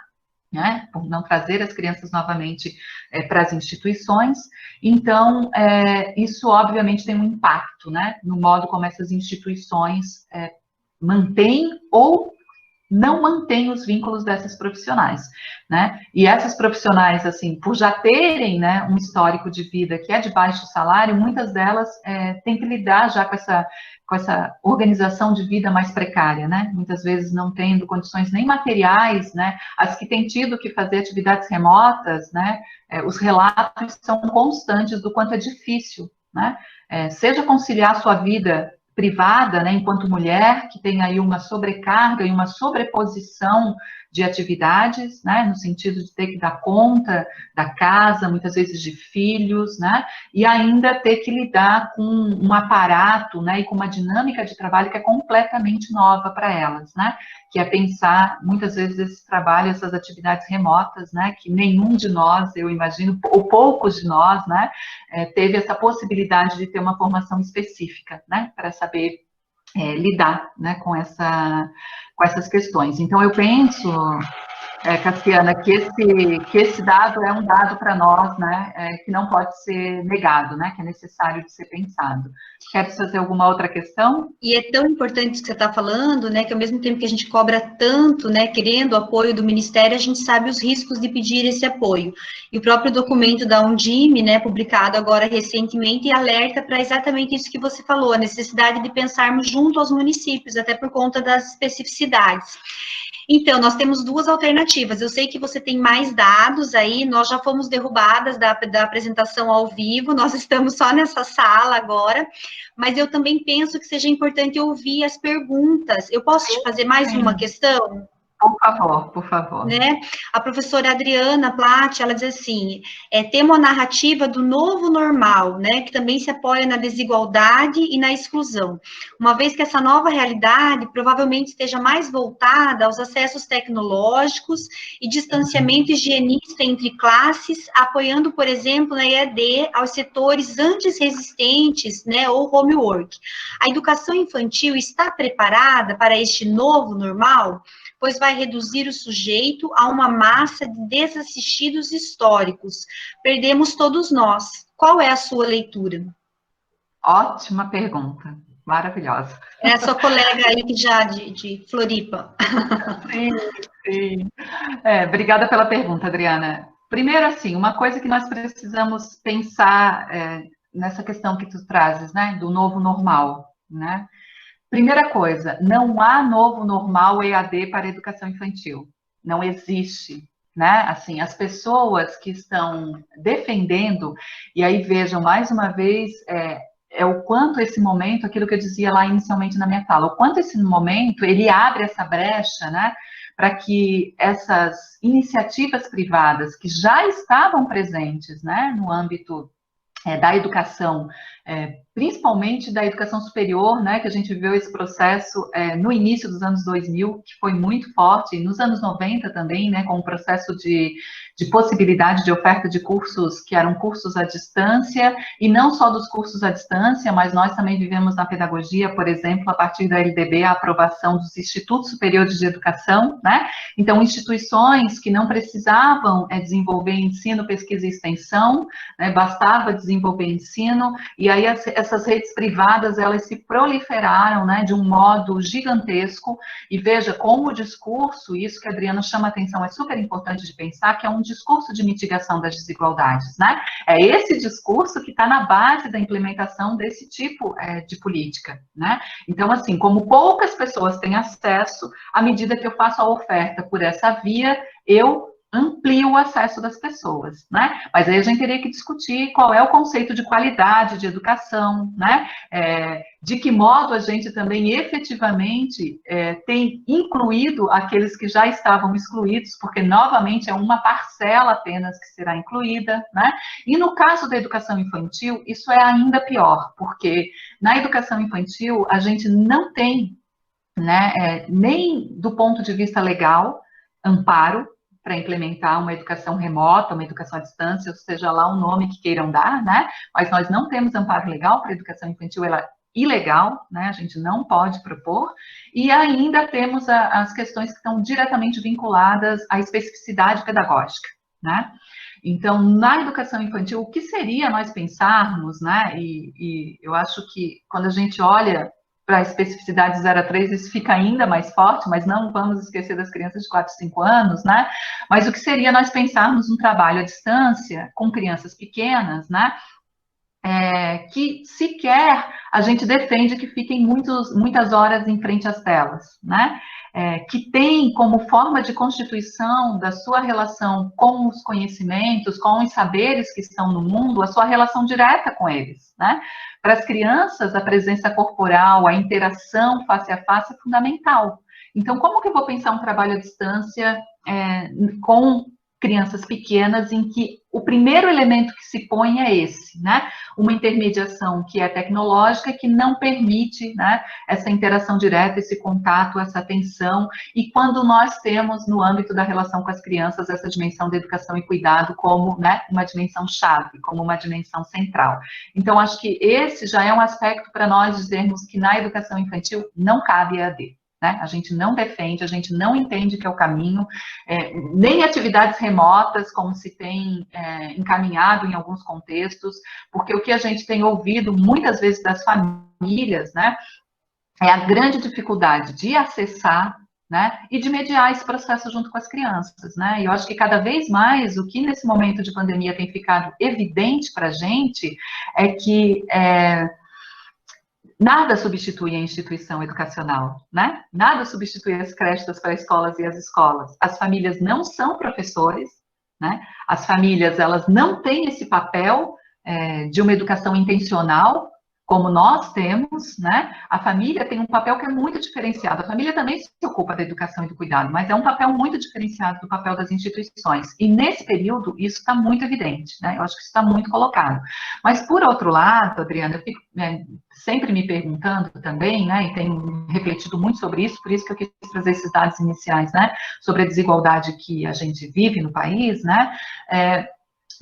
né, por não trazer as crianças novamente para as instituições. Então, isso obviamente tem um impacto, né, no modo como essas instituições mantêm ou não mantêm os vínculos dessas profissionais, né? E essas profissionais, assim, por já terem, né, um histórico de vida que é de baixo salário, muitas delas têm que lidar já com essa organização de vida mais precária, né? Muitas vezes não tendo condições nem materiais, né? As que têm tido que fazer atividades remotas, né? Os relatos são constantes do quanto é difícil, né? Seja conciliar sua vida privada, né, enquanto mulher, que tem aí uma sobrecarga e uma sobreposição de atividades, né, no sentido de ter que dar conta da casa, muitas vezes de filhos, né, e ainda ter que lidar com um aparato, né, e com uma dinâmica de trabalho que é completamente nova para elas, né, que é pensar, muitas vezes, esse trabalho, essas atividades remotas, né, que nenhum de nós, eu imagino, ou poucos de nós, né, teve essa possibilidade de ter uma formação específica, né, para saber lidar, né, com essas questões. Então, eu penso, Cassiana, que esse dado é um dado para nós, né, que não pode ser negado, né, que é necessário de ser pensado. Quer fazer alguma outra questão? E é tão importante isso que você está falando, né, que ao mesmo tempo que a gente cobra tanto, né, querendo o apoio do Ministério, a gente sabe os riscos de pedir esse apoio. E o próprio documento da Undime, né, publicado agora recentemente, alerta para exatamente isso que você falou, a necessidade de pensarmos junto aos municípios, até por conta das especificidades. Então, nós temos duas alternativas. Eu sei que você tem mais dados aí, nós já fomos derrubadas da apresentação ao vivo, nós estamos só nessa sala agora, mas eu também penso que seja importante ouvir as perguntas. Eu posso te fazer mais uma questão? Por favor, por favor. Né? A professora Adriana Platt, ela diz assim, tem uma narrativa do novo normal, né, que também se apoia na desigualdade e na exclusão, uma vez que essa nova realidade provavelmente esteja mais voltada aos acessos tecnológicos e distanciamento higienista entre classes, apoiando, por exemplo, na EAD aos setores antes resistentes, né, ou homework. A educação infantil está preparada para este novo normal? Pois vai reduzir o sujeito a uma massa de desassistidos históricos. Perdemos todos nós. Qual é a sua leitura? Ótima pergunta, maravilhosa. É a sua colega aí que já de Floripa. Sim, sim. Obrigada pela pergunta, Adriana. Primeiro, assim, uma coisa que nós precisamos pensar nessa questão que tu trazes, né, do novo normal, né? Primeira coisa, não há novo normal EAD para a educação infantil. Não existe, né? Assim, as pessoas que estão defendendo, e aí vejam, mais uma vez, o quanto esse momento, aquilo que eu dizia lá inicialmente na minha fala, o quanto esse momento, ele abre essa brecha, né? Para que essas iniciativas privadas que já estavam presentes, né? No âmbito da educação, principalmente da educação superior, né, que a gente viveu esse processo no início dos anos 2000, que foi muito forte, e nos anos 90 também, né, com o processo de possibilidade de oferta de cursos que eram cursos à distância, e não só dos cursos à distância, mas nós também vivemos na pedagogia, por exemplo, a partir da LDB, a aprovação dos Institutos Superiores de Educação, né, então instituições que não precisavam desenvolver ensino, pesquisa e extensão, né, bastava desenvolver ensino, e aí essas redes privadas, elas se proliferaram, né, de um modo gigantesco, e veja como o discurso, isso que a Adriana chama a atenção, é super importante de pensar, que é um discurso de mitigação das desigualdades, né, é esse discurso que está na base da implementação desse tipo de política, né, então assim, como poucas pessoas têm acesso, à medida que eu faço a oferta por essa via, eu amplia o acesso das pessoas, né? Mas aí a gente teria que discutir qual é o conceito de qualidade de educação, né? De que modo a gente também efetivamente tem incluído aqueles que já estavam excluídos, porque novamente é uma parcela apenas que será incluída, né? E no caso da educação infantil, isso é ainda pior, porque na educação infantil a gente não tem, né, nem do ponto de vista legal, amparo para implementar uma educação remota, uma educação à distância, ou seja lá o nome que queiram dar, né? Mas nós não temos amparo legal para a educação infantil, ela é ilegal, né? A gente não pode propor, e ainda temos as questões que estão diretamente vinculadas à especificidade pedagógica, né? Então, na educação infantil, o que seria nós pensarmos, né? E eu acho que quando a gente olha para a especificidade 0 a 3, isso fica ainda mais forte, mas não vamos esquecer das crianças de 4, 5 anos, né? Mas o que seria nós pensarmos um trabalho à distância com crianças pequenas, né? Que sequer a gente defende que fiquem muitas horas em frente às telas, né? Que tem como forma de constituição da sua relação com os conhecimentos, com os saberes que estão no mundo, a sua relação direta com eles, né? Para as crianças, a presença corporal, a interação face a face é fundamental. Então, como que eu vou pensar um trabalho à distância com crianças pequenas, em que o primeiro elemento que se põe é esse, né? Uma intermediação que é tecnológica, que não permite, né, essa interação direta, esse contato, essa atenção, e quando nós temos, no âmbito da relação com as crianças, essa dimensão da educação e cuidado como, né, uma dimensão chave, como uma dimensão central. Então, acho que esse já é um aspecto para nós dizermos que na educação infantil não cabe EAD. Né? A gente não defende, a gente não entende que é o caminho, nem atividades remotas, como se tem encaminhado em alguns contextos, porque o que a gente tem ouvido muitas vezes das famílias, né, é a grande dificuldade de acessar, né, e de mediar esse processo junto com as crianças, né? E eu acho que cada vez mais o que nesse momento de pandemia tem ficado evidente para a gente é que nada substitui a instituição educacional, né? Nada substitui as creches, as pré-escolas e as escolas. As famílias não são professores, né? As famílias, elas não têm esse papel de uma educação intencional, como nós temos, né? A família tem um papel que é muito diferenciado. A família também se ocupa da educação e do cuidado, mas é um papel muito diferenciado do papel das instituições. E nesse período, isso está muito evidente, né? Eu acho que isso está muito colocado. Mas, por outro lado, Adriana, eu fico sempre me perguntando também, né? E tenho refletido muito sobre isso, por isso que eu quis trazer esses dados iniciais, né? Sobre a desigualdade que a gente vive no país, né?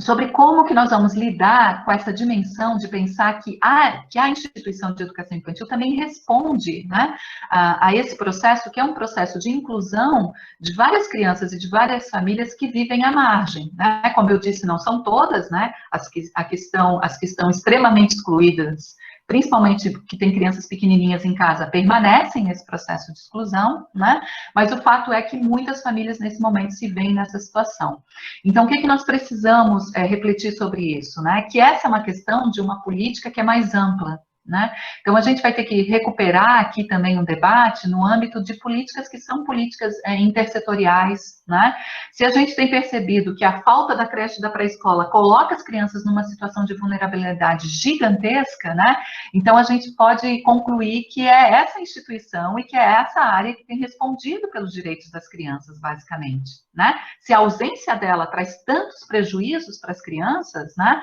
Sobre como que nós vamos lidar com essa dimensão de pensar que a instituição de educação infantil também responde, né, a esse processo, que é um processo de inclusão de várias crianças e de várias famílias que vivem à margem, né? Como eu disse, não são todas, né, as que estão extremamente excluídas, principalmente que tem crianças pequenininhas em casa, permanecem nesse processo de exclusão, né? Mas o fato é que muitas famílias nesse momento se veem nessa situação. Então, o que nós precisamos refletir sobre isso, né? Que essa é uma questão de uma política que é mais ampla, né? Então, a gente vai ter que recuperar aqui também um debate no âmbito de políticas que são políticas intersetoriais, né? Se a gente tem percebido que a falta da creche da pré-escola coloca as crianças numa situação de vulnerabilidade gigantesca, né? Então, a gente pode concluir que é essa instituição e que é essa área que tem respondido pelos direitos das crianças, basicamente, né? Se a ausência dela traz tantos prejuízos para as crianças, né?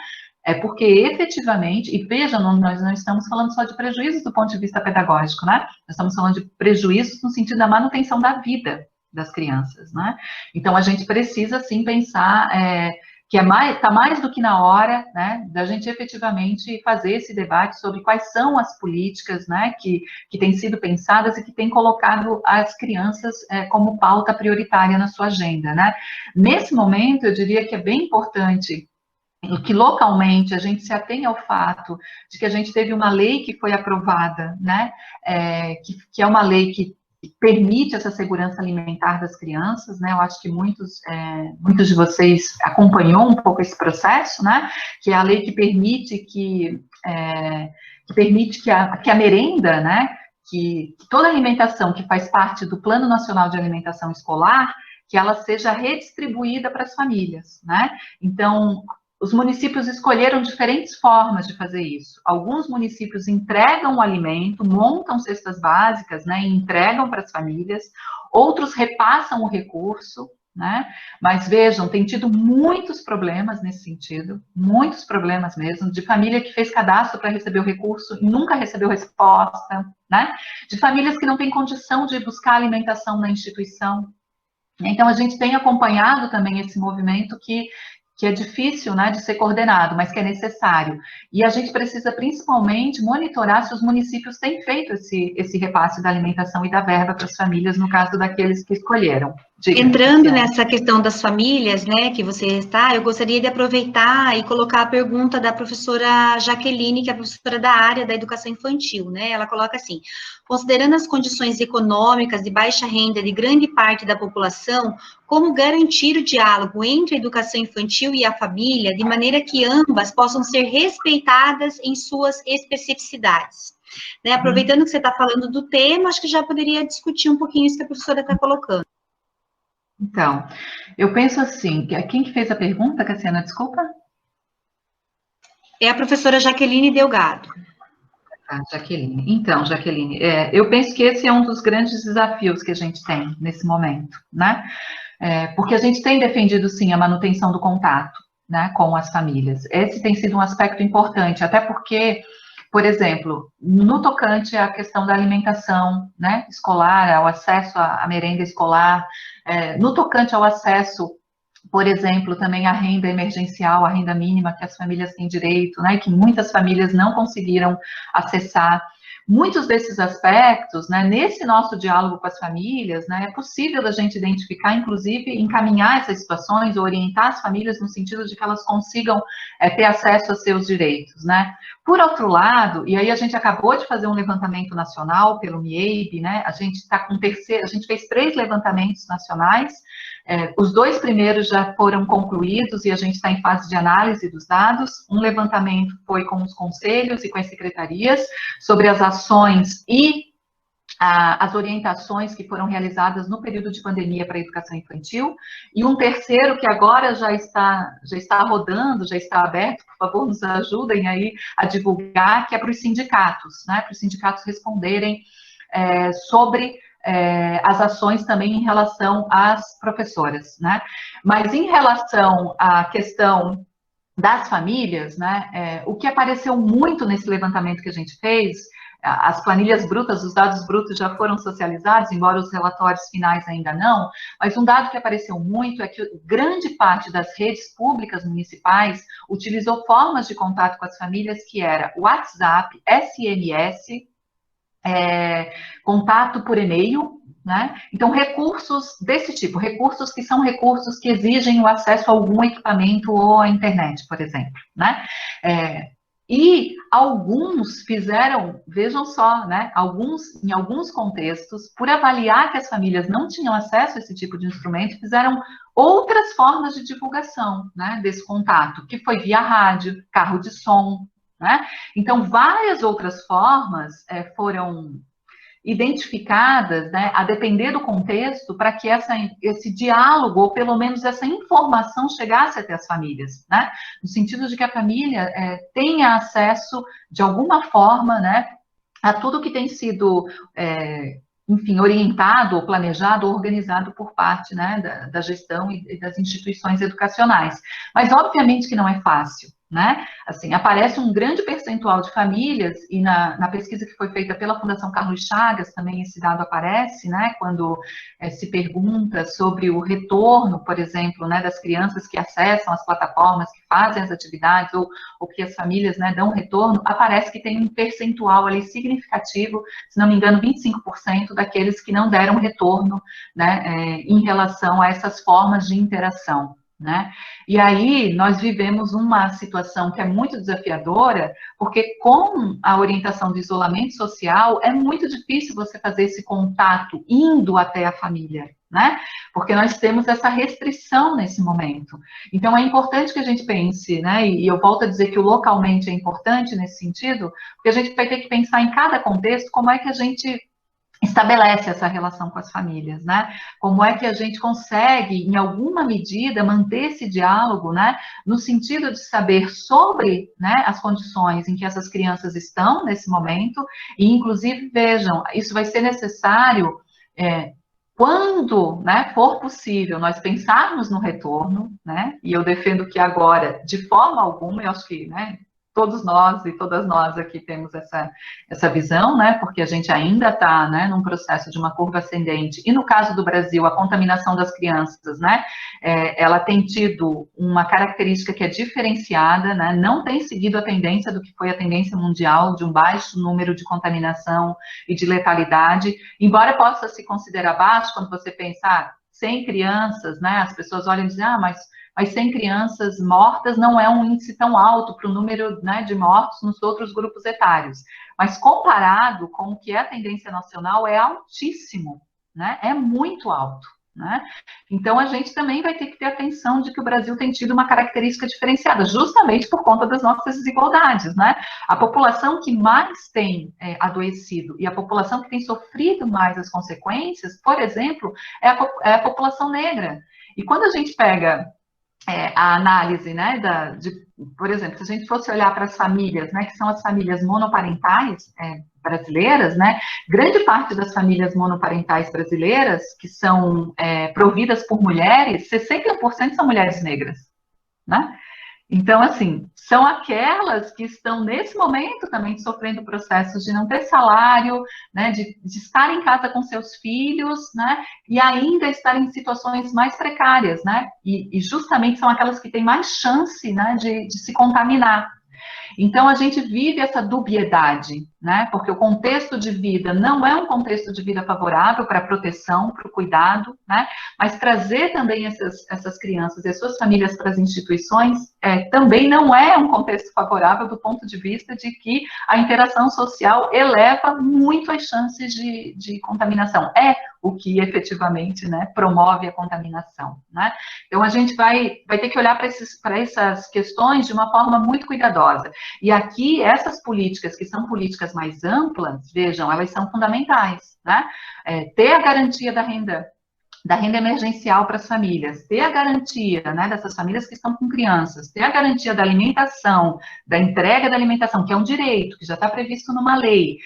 É porque efetivamente, e veja, nós não estamos falando só de prejuízos do ponto de vista pedagógico, né? Nós estamos falando de prejuízos no sentido da manutenção da vida das crianças, né? Então, a gente precisa, sim, pensar que está mais do que na hora, né, da gente efetivamente fazer esse debate sobre quais são as políticas, né, que têm sido pensadas e que têm colocado as crianças como pauta prioritária na sua agenda, né? Nesse momento, eu diria que é bem importante que localmente a gente se atenha ao fato de que a gente teve uma lei que foi aprovada, né, que é uma lei que permite essa segurança alimentar das crianças, né? Eu acho que muitos de vocês acompanhou um pouco esse processo, né? Que é a lei que permite que a merenda, né? Que toda alimentação que faz parte do Plano Nacional de Alimentação Escolar, que ela seja redistribuída para as famílias, né? Então, os municípios escolheram diferentes formas de fazer isso. Alguns municípios entregam o alimento, montam cestas básicas, né, e entregam para as famílias. Outros repassam o recurso, né? Mas vejam, tem tido muitos problemas nesse sentido, muitos problemas mesmo, de família que fez cadastro para receber o recurso e nunca recebeu resposta, né? De famílias que não têm condição de buscar alimentação na instituição. Então, a gente tem acompanhado também esse movimento que é difícil, né, de ser coordenado, mas que é necessário. E a gente precisa, principalmente, monitorar se os municípios têm feito esse repasse da alimentação e da verba para as famílias, no caso daqueles que escolheram. Diga, Entrando Luciana. nessa questão das famílias, né, que você está, eu gostaria de aproveitar e colocar a pergunta da professora Jaqueline, que é a professora da área da educação infantil, né, ela coloca assim: considerando as condições econômicas de baixa renda de grande parte da população, como garantir o diálogo entre a educação infantil e a família, de maneira que ambas possam ser respeitadas em suas especificidades? Né, aproveitando que você está falando do tema, acho que já poderia discutir um pouquinho isso que a professora está colocando. Então, eu penso assim, quem que fez a pergunta, Cassiana, desculpa? É a professora Jaqueline Delgado. Ah, Jaqueline. Então, Jaqueline, eu penso que esse é um dos grandes desafios que a gente tem nesse momento, né? Porque a gente tem defendido, sim, a manutenção do contato, né, com as famílias. Esse tem sido um aspecto importante, até porque, por exemplo, no tocante à questão da alimentação, né, escolar, ao acesso à merenda escolar, no tocante ao acesso, por exemplo, também à renda emergencial, à renda mínima que as famílias têm direito, né, que muitas famílias não conseguiram acessar. Muitos desses aspectos, né, nesse nosso diálogo com as famílias, né, é possível da gente identificar, inclusive, encaminhar essas situações, orientar as famílias no sentido de que elas consigam ter acesso aos seus direitos, né. Por outro lado, e aí a gente acabou de fazer um levantamento nacional pelo MIEIB, né, a gente fez 3 levantamentos nacionais, os 2 primeiros já foram concluídos e a gente está em fase de análise dos dados. Um levantamento foi com os conselhos e com as secretarias sobre as ações e as orientações que foram realizadas no período de pandemia para a educação infantil, e um terceiro que agora já está rodando, já está aberto, por favor, nos ajudem aí a divulgar, que é para os sindicatos, né, para os sindicatos responderem sobre as ações também em relação às professoras, né? Mas em relação à questão das famílias, né, o que apareceu muito nesse levantamento que a gente fez, as planilhas brutas, os dados brutos já foram socializados, embora os relatórios finais ainda não, mas um dado que apareceu muito é que grande parte das redes públicas municipais utilizou formas de contato com as famílias que era WhatsApp, SMS, contato por e-mail, né? Então, recursos desse tipo, recursos que são recursos que exigem o acesso a algum equipamento ou à internet, por exemplo, né? E alguns fizeram, vejam só, né? Em alguns contextos, por avaliar que as famílias não tinham acesso a esse tipo de instrumento, fizeram outras formas de divulgação, né, desse contato, que foi via rádio, carro de som, né? Então, várias outras formas foram identificadas, né, a depender do contexto, para que esse diálogo, ou pelo menos essa informação, chegasse até as famílias, né? No sentido de que a família tenha acesso, de alguma forma, né, a tudo que tem sido, enfim, orientado, ou planejado, ou organizado por parte, né, da gestão e das instituições educacionais. Mas, obviamente, que não é fácil, né? Assim, aparece um grande percentual de famílias, e na pesquisa que foi feita pela Fundação Carlos Chagas, também esse dado aparece, né, quando se pergunta sobre o retorno, por exemplo, né, das crianças que acessam as plataformas, que fazem as atividades, ou que as famílias, né, dão retorno, aparece que tem um percentual ali significativo, se não me engano, 25% daqueles que não deram retorno, né, em relação a essas formas de interação, né? E aí nós vivemos uma situação que é muito desafiadora, porque com a orientação de isolamento social é muito difícil você fazer esse contato indo até a família, né? Porque nós temos essa restrição nesse momento. Então é importante que a gente pense, né? E eu volto a dizer que o localmente é importante nesse sentido, porque a gente vai ter que pensar em cada contexto como é que a gente estabelece essa relação com as famílias, né? Como é que a gente consegue, em alguma medida, manter esse diálogo, né? No sentido de saber sobre, né, as condições em que essas crianças estão nesse momento, e inclusive, vejam, isso vai ser necessário quando, né, for possível, nós pensarmos no retorno, né? E eu defendo que agora, de forma alguma, eu acho que, né, todos nós e todas nós aqui temos essa visão, né, porque a gente ainda está, né, num processo de uma curva ascendente, e no caso do Brasil, a contaminação das crianças, né, ela tem tido uma característica que é diferenciada, né, não tem seguido a tendência do que foi a tendência mundial, de um baixo número de contaminação e de letalidade, embora possa se considerar baixo, quando você pensar 100 crianças, né, as pessoas olham e dizem, mas 100 crianças mortas não é um índice tão alto para o número, né, de mortos nos outros grupos etários. Mas comparado com o que é a tendência nacional, é altíssimo, né? É muito alto, né? Então, a gente também vai ter que ter atenção de que o Brasil tem tido uma característica diferenciada, justamente por conta das nossas desigualdades, né? A população que mais tem adoecido e a população que tem sofrido mais as consequências, por exemplo, é a população negra. E quando a gente pega a análise, né, por exemplo, se a gente fosse olhar para as famílias, né, que são as famílias monoparentais brasileiras, né, grande parte das famílias monoparentais brasileiras, que são providas por mulheres, 61% são mulheres negras, né? Então, assim, são aquelas que estão, nesse momento, também sofrendo processos de não ter salário, né, de estar em casa com seus filhos, né, e ainda estar em situações mais precárias, né, e justamente são aquelas que têm mais chance, né, de se contaminar. Então, a gente vive essa dubiedade, né? Porque o contexto de vida não é um contexto de vida favorável para a proteção, para o cuidado, né? Mas trazer também essas crianças e as suas famílias para as instituições também não é um contexto favorável do ponto de vista de que a interação social eleva muito as chances de contaminação. É o que efetivamente, né, promove a contaminação, né? Então, a gente vai ter que olhar para essas questões de uma forma muito cuidadosa. E aqui, essas políticas, que são políticas mais amplas, vejam, elas são fundamentais, né? Ter a garantia da renda emergencial para as famílias, ter a garantia, né, dessas famílias que estão com crianças, ter a garantia da alimentação, da entrega da alimentação, que é um direito, que já está previsto numa lei.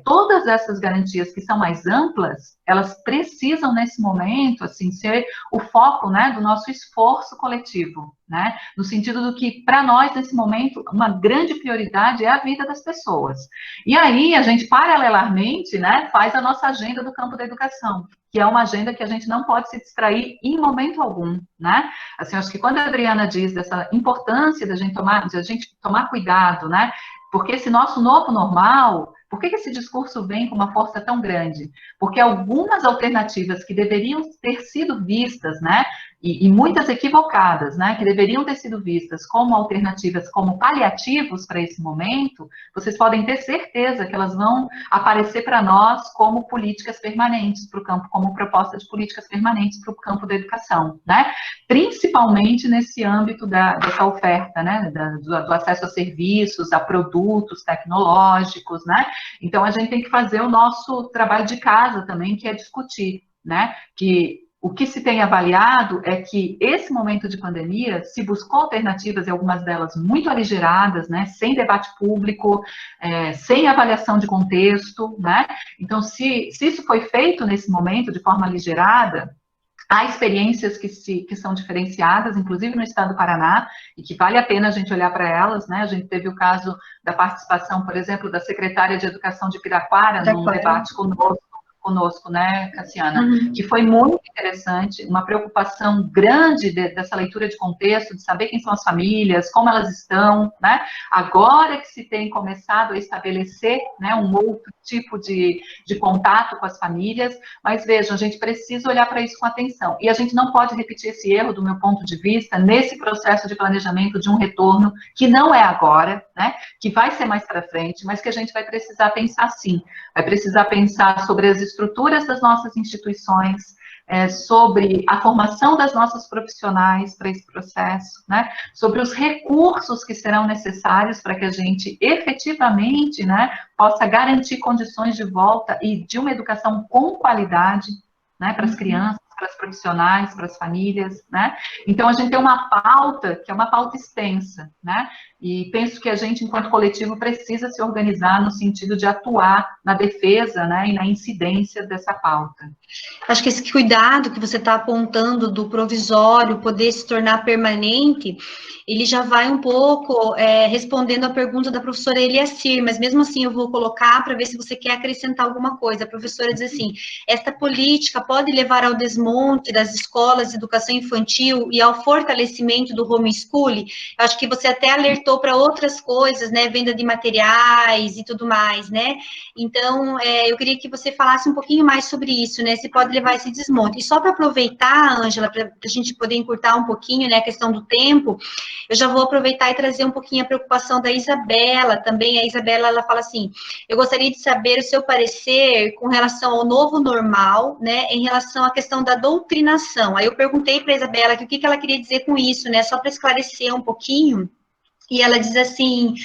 Todas essas garantias que são mais amplas, elas precisam, nesse momento, assim, ser o foco, né, do nosso esforço coletivo, né, no sentido do que, para nós, nesse momento, uma grande prioridade é a vida das pessoas. E aí, a gente, paralelamente, né, faz a nossa agenda do campo da educação, que é uma agenda que a gente não pode se distrair em momento algum, né? Assim, acho que quando a Adriana diz dessa importância de a gente tomar cuidado, né? Porque esse nosso novo normal, por que esse discurso vem com uma força tão grande? Porque algumas alternativas que deveriam ter sido vistas, né? E muitas equivocadas, né, que deveriam ter sido vistas como alternativas, como paliativos para esse momento, vocês podem ter certeza que elas vão aparecer para nós como políticas permanentes para o campo, como proposta de políticas permanentes para o campo da educação, né, principalmente nesse âmbito dessa oferta, né, do acesso a serviços, a produtos tecnológicos, né, então a gente tem que fazer o nosso trabalho de casa também, que é discutir, né, que o que se tem avaliado é que esse momento de pandemia se buscou alternativas, e algumas delas muito aligeradas, né, sem debate público, sem avaliação de contexto, né? Então, se isso foi feito nesse momento de forma aligerada, há experiências que são diferenciadas, inclusive no estado do Paraná, e que vale a pena a gente olhar para elas, né? A gente teve o caso da participação, por exemplo, da secretária de Educação de Piraquara, num debate conosco, né, Cassiana, que foi muito interessante, uma preocupação grande dessa leitura de contexto, de saber quem são as famílias, como elas estão, né, agora que se tem começado a estabelecer, né, um outro tipo de contato com as famílias, mas vejam, a gente precisa olhar para isso com atenção, e a gente não pode repetir esse erro, do meu ponto de vista, nesse processo de planejamento de um retorno, que não é agora, né, que vai ser mais para frente, mas que a gente vai precisar pensar sim, vai precisar pensar sobre as estruturas das nossas instituições, sobre a formação das nossas profissionais para esse processo, né, sobre os recursos que serão necessários para que a gente efetivamente, né, possa garantir condições de volta e de uma educação com qualidade, né, para as crianças, para os profissionais, para as famílias, né? Então, a gente tem uma pauta, que é uma pauta extensa, né? E penso que a gente, enquanto coletivo, precisa se organizar no sentido de atuar na defesa, né, e na incidência dessa pauta. Acho que esse cuidado que você está apontando do provisório poder se tornar permanente, ele já vai um pouco respondendo a pergunta da professora Eliacir, mas mesmo assim eu vou colocar para ver se você quer acrescentar alguma coisa. A professora diz assim, esta política pode levar ao desmonte das escolas de educação infantil e ao fortalecimento do homeschooling? Eu acho que você até alertou para outras coisas, né, venda de materiais e tudo mais, né? Então, eu queria que você falasse um pouquinho mais sobre isso, né, se pode levar esse desmonte. E só para aproveitar, Ângela, para a gente poder encurtar um pouquinho, né, a questão do tempo, eu já vou aproveitar e trazer um pouquinho a preocupação da Isabela também. A Isabela, ela fala assim, eu gostaria de saber o seu parecer com relação ao novo normal, né, em relação à questão da doutrinação. Aí eu perguntei para a Isabela o que ela queria dizer com isso, né, só para esclarecer um pouquinho. E ela diz assim,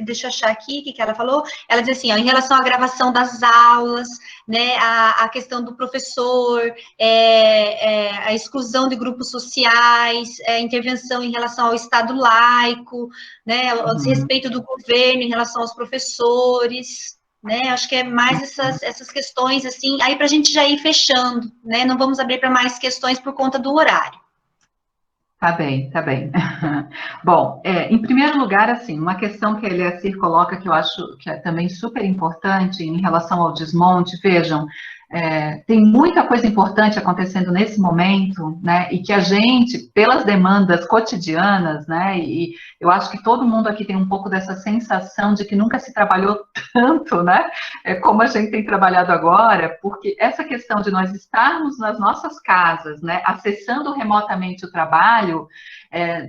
deixa eu achar aqui o que ela falou. Ela diz assim, ó, em relação à gravação das aulas, né, a questão do professor, a exclusão de grupos sociais, a intervenção em relação ao Estado laico, né, o desrespeito do governo em relação aos professores, né, acho que é mais essas questões, assim, aí para a gente já ir fechando, né, não vamos abrir para mais questões por conta do horário. Tá bem, tá bem. Bom, em primeiro lugar, assim, uma questão que a Eliacir coloca que eu acho que é também super importante em relação ao desmonte, vejam, tem muita coisa importante acontecendo nesse momento, né, e que a gente, pelas demandas cotidianas, né, e eu acho que todo mundo aqui tem um pouco dessa sensação de que nunca se trabalhou tanto, né, como a gente tem trabalhado agora, porque essa questão de nós estarmos nas nossas casas, né, acessando remotamente o trabalho,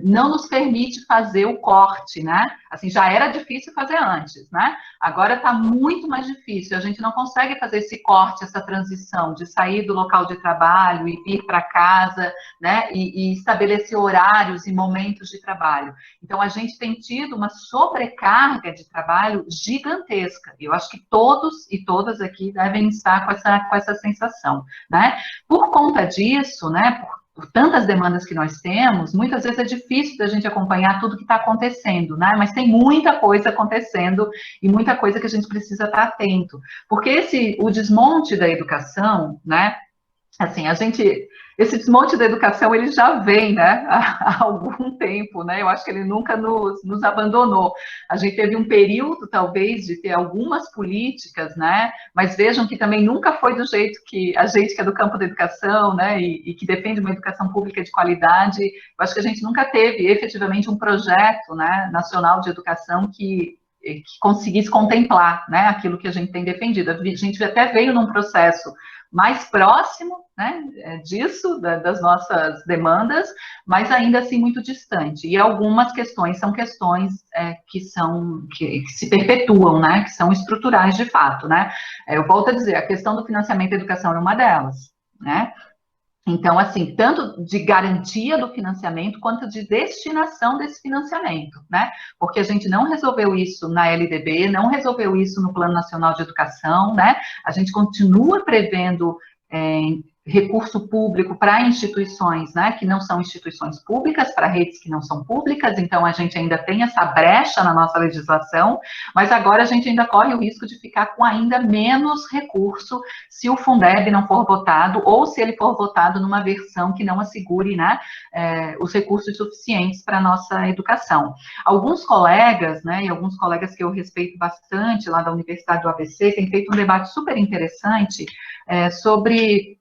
não nos permite fazer o corte, né, assim, já era difícil fazer antes, né, agora está muito mais difícil, a gente não consegue fazer esse corte, essa transição de sair do local de trabalho e vir para casa, né, e estabelecer horários e momentos de trabalho. Então, a gente tem tido uma sobrecarga de trabalho gigantesca. Eu acho que todos e todas aqui devem estar com essa sensação, né? Por conta disso, né, por tantas demandas que nós temos, muitas vezes é difícil da gente acompanhar tudo que está acontecendo, né? Mas tem muita coisa acontecendo e muita coisa que a gente precisa estar atento. Porque o desmonte da educação, né? Assim, esse desmonte da educação, ele já vem, né, há algum tempo, né, eu acho que ele nunca nos abandonou. A gente teve um período, talvez, de ter algumas políticas, né, mas vejam que também nunca foi do jeito que a gente que é do campo da educação, né, e que defende uma educação pública de qualidade, eu acho que a gente nunca teve, efetivamente, um projeto, né, nacional de educação que conseguisse contemplar, né, aquilo que a gente tem defendido. A gente até veio num processo mais próximo, né, disso, das nossas demandas, mas ainda assim muito distante. E algumas questões são questões que se perpetuam, né, que são estruturais de fato, né. Eu volto a dizer, a questão do financiamento da educação é uma delas, né. Então, assim, tanto de garantia do financiamento, quanto de destinação desse financiamento, né? Porque a gente não resolveu isso na LDB, não resolveu isso no Plano Nacional de Educação, né? A gente continua prevendo recurso público para instituições, né, que não são instituições públicas, para redes que não são públicas, então a gente ainda tem essa brecha na nossa legislação, mas agora a gente ainda corre o risco de ficar com ainda menos recurso se o Fundeb não for votado, ou se ele for votado numa versão que não assegure, né, os recursos suficientes para a nossa educação. Alguns colegas, né, e alguns colegas que eu respeito bastante lá da Universidade do ABC, têm feito um debate super interessante sobre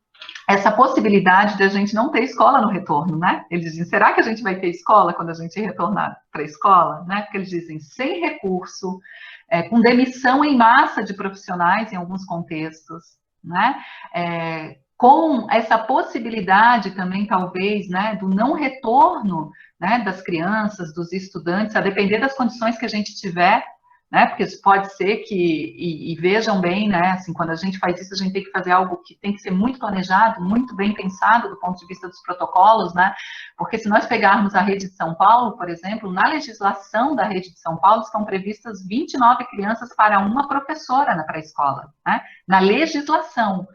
essa possibilidade de a gente não ter escola no retorno, né? Eles dizem, será que a gente vai ter escola quando a gente retornar para a escola, né? Porque eles dizem, sem recurso, com demissão em massa de profissionais em alguns contextos, né? Com essa possibilidade também, talvez, né, do não retorno, né, das crianças, dos estudantes, a depender das condições que a gente tiver, né? Porque pode ser que, e vejam bem, né? Assim, quando a gente faz isso, a gente tem que fazer algo que tem que ser muito planejado, muito bem pensado do ponto de vista dos protocolos, né? Porque se nós pegarmos a rede de São Paulo, por exemplo, na legislação da rede de São Paulo estão previstas 29 crianças para uma professora na pré-escola, né? Na legislação.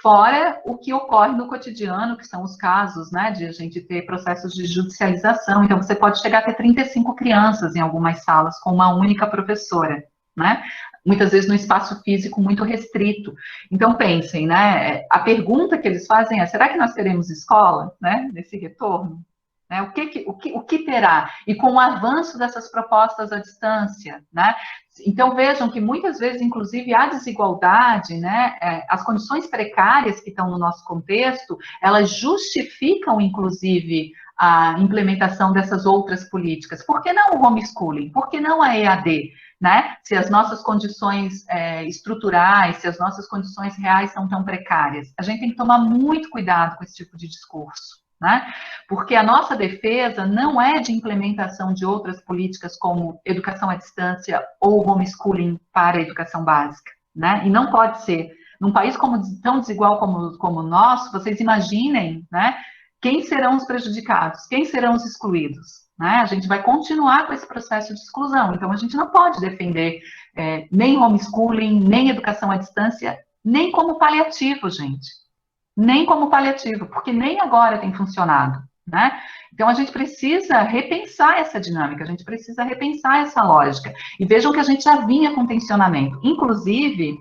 Fora o que ocorre no cotidiano, que são os casos, né, de a gente ter processos de judicialização. Então, você pode chegar a ter 35 crianças em algumas salas com uma única professora, né? Muitas vezes no espaço físico muito restrito. Então, pensem, né, a pergunta que eles fazem é, será que nós teremos escola, né, nesse retorno? Né, o que terá? E com o avanço dessas propostas à distância, né? Então, vejam que muitas vezes, inclusive, há desigualdade, né? As condições precárias que estão no nosso contexto, elas justificam, inclusive, a implementação dessas outras políticas. Por que não o homeschooling? Por que não a EAD? Né? Se as nossas condições estruturais, se as nossas condições reais são tão precárias. A gente tem que tomar muito cuidado com esse tipo de discurso. Né? Porque a nossa defesa não é de implementação de outras políticas como educação à distância ou homeschooling para a educação básica, né? E não pode ser. Num país tão desigual como o nosso, vocês imaginem, né, quem serão os prejudicados, quem serão os excluídos, né? A gente vai continuar com esse processo de exclusão, então a gente não pode defender nem homeschooling, nem educação à distância, nem como paliativo, gente. Nem como paliativo, porque nem agora tem funcionado, né? Então, a gente precisa repensar essa dinâmica, a gente precisa repensar essa lógica. E vejam que a gente já vinha com tensionamento. Inclusive,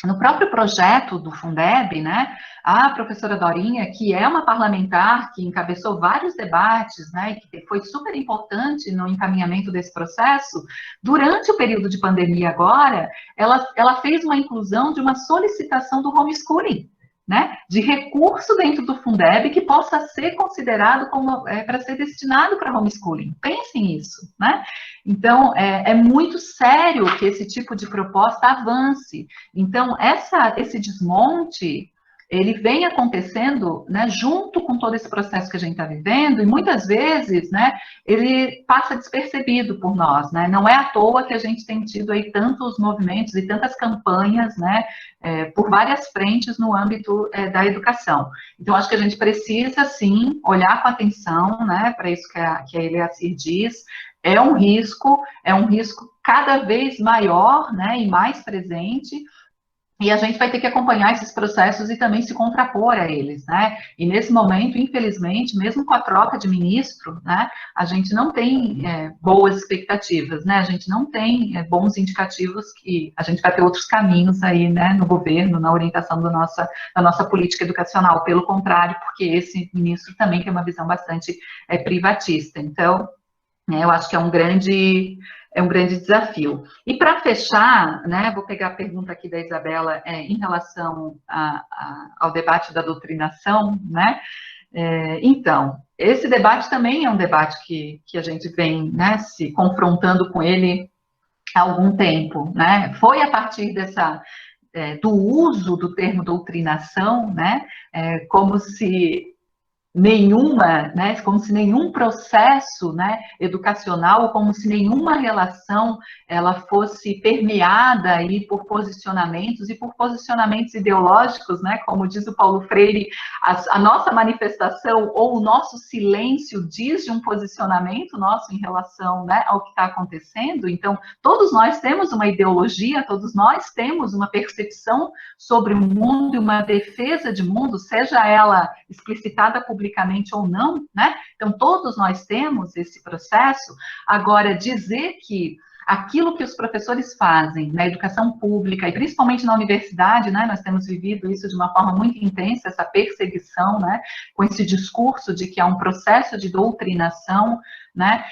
no próprio projeto do Fundeb, né, a professora Dorinha, que é uma parlamentar que encabeçou vários debates, né, e que foi super importante no encaminhamento desse processo, durante o período de pandemia agora, ela fez uma inclusão de uma solicitação do homeschooling, né, de recurso dentro do Fundeb que possa ser considerado como para ser destinado para homeschooling. Pensem nisso, né? Então, é muito sério que esse tipo de proposta avance. Então, esse desmonte, ele vem acontecendo, né, junto com todo esse processo que a gente está vivendo, e muitas vezes, né, ele passa despercebido por nós, né? Não é à toa que a gente tem tido aí tantos movimentos e tantas campanhas, né, por várias frentes no âmbito da educação. Então, acho que a gente precisa, sim, olhar com atenção, né, para isso que a Eliacir diz. É um risco cada vez maior, né, e mais presente, e a gente vai ter que acompanhar esses processos e também se contrapor a eles, né? E nesse momento, infelizmente, mesmo com a troca de ministro, né, a gente não tem boas expectativas, né? A gente não tem bons indicativos que a gente vai ter outros caminhos aí, né, no governo, na orientação da nossa política educacional. Pelo contrário, porque esse ministro também tem uma visão bastante privatista. Então, eu acho que é um grande desafio. E para fechar, né, vou pegar a pergunta aqui da Isabela em relação ao debate da doutrinação, né? Então, esse debate também é um debate que a gente vem, né, se confrontando com ele há algum tempo, né? Foi a partir do uso do termo doutrinação, né, como se nenhum processo, né, educacional, ou como se nenhuma relação ela fosse permeada aí por posicionamentos ideológicos, né, como diz o Paulo Freire, a nossa manifestação ou o nosso silêncio diz de um posicionamento nosso em relação, né, ao que está acontecendo. Então, todos nós temos uma ideologia, todos nós temos uma percepção sobre o mundo e uma defesa de mundo, seja ela explicitada publicamente ou não, né? Então, todos nós temos esse processo. Agora, dizer que aquilo que os professores fazem na educação pública, e principalmente na universidade, né, nós temos vivido isso de uma forma muito intensa, essa perseguição, né, com esse discurso de que há um processo de doutrinação, né,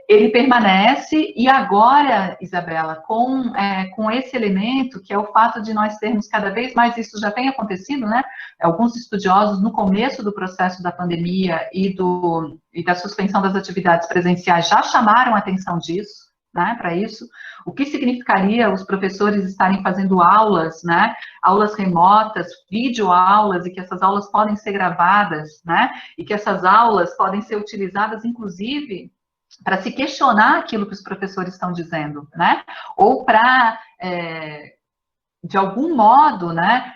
ele permanece, e agora, Isabela, com esse elemento, que é o fato de nós termos cada vez mais, isso já tem acontecido, né, alguns estudiosos no começo do processo da pandemia e da suspensão das atividades presenciais já chamaram a atenção disso, né, para isso, o que significaria os professores estarem fazendo aulas, né, aulas remotas, videoaulas, e que essas aulas podem ser gravadas, né, e que essas aulas podem ser utilizadas, inclusive, para se questionar aquilo que os professores estão dizendo, né? Ou para, de algum modo, né,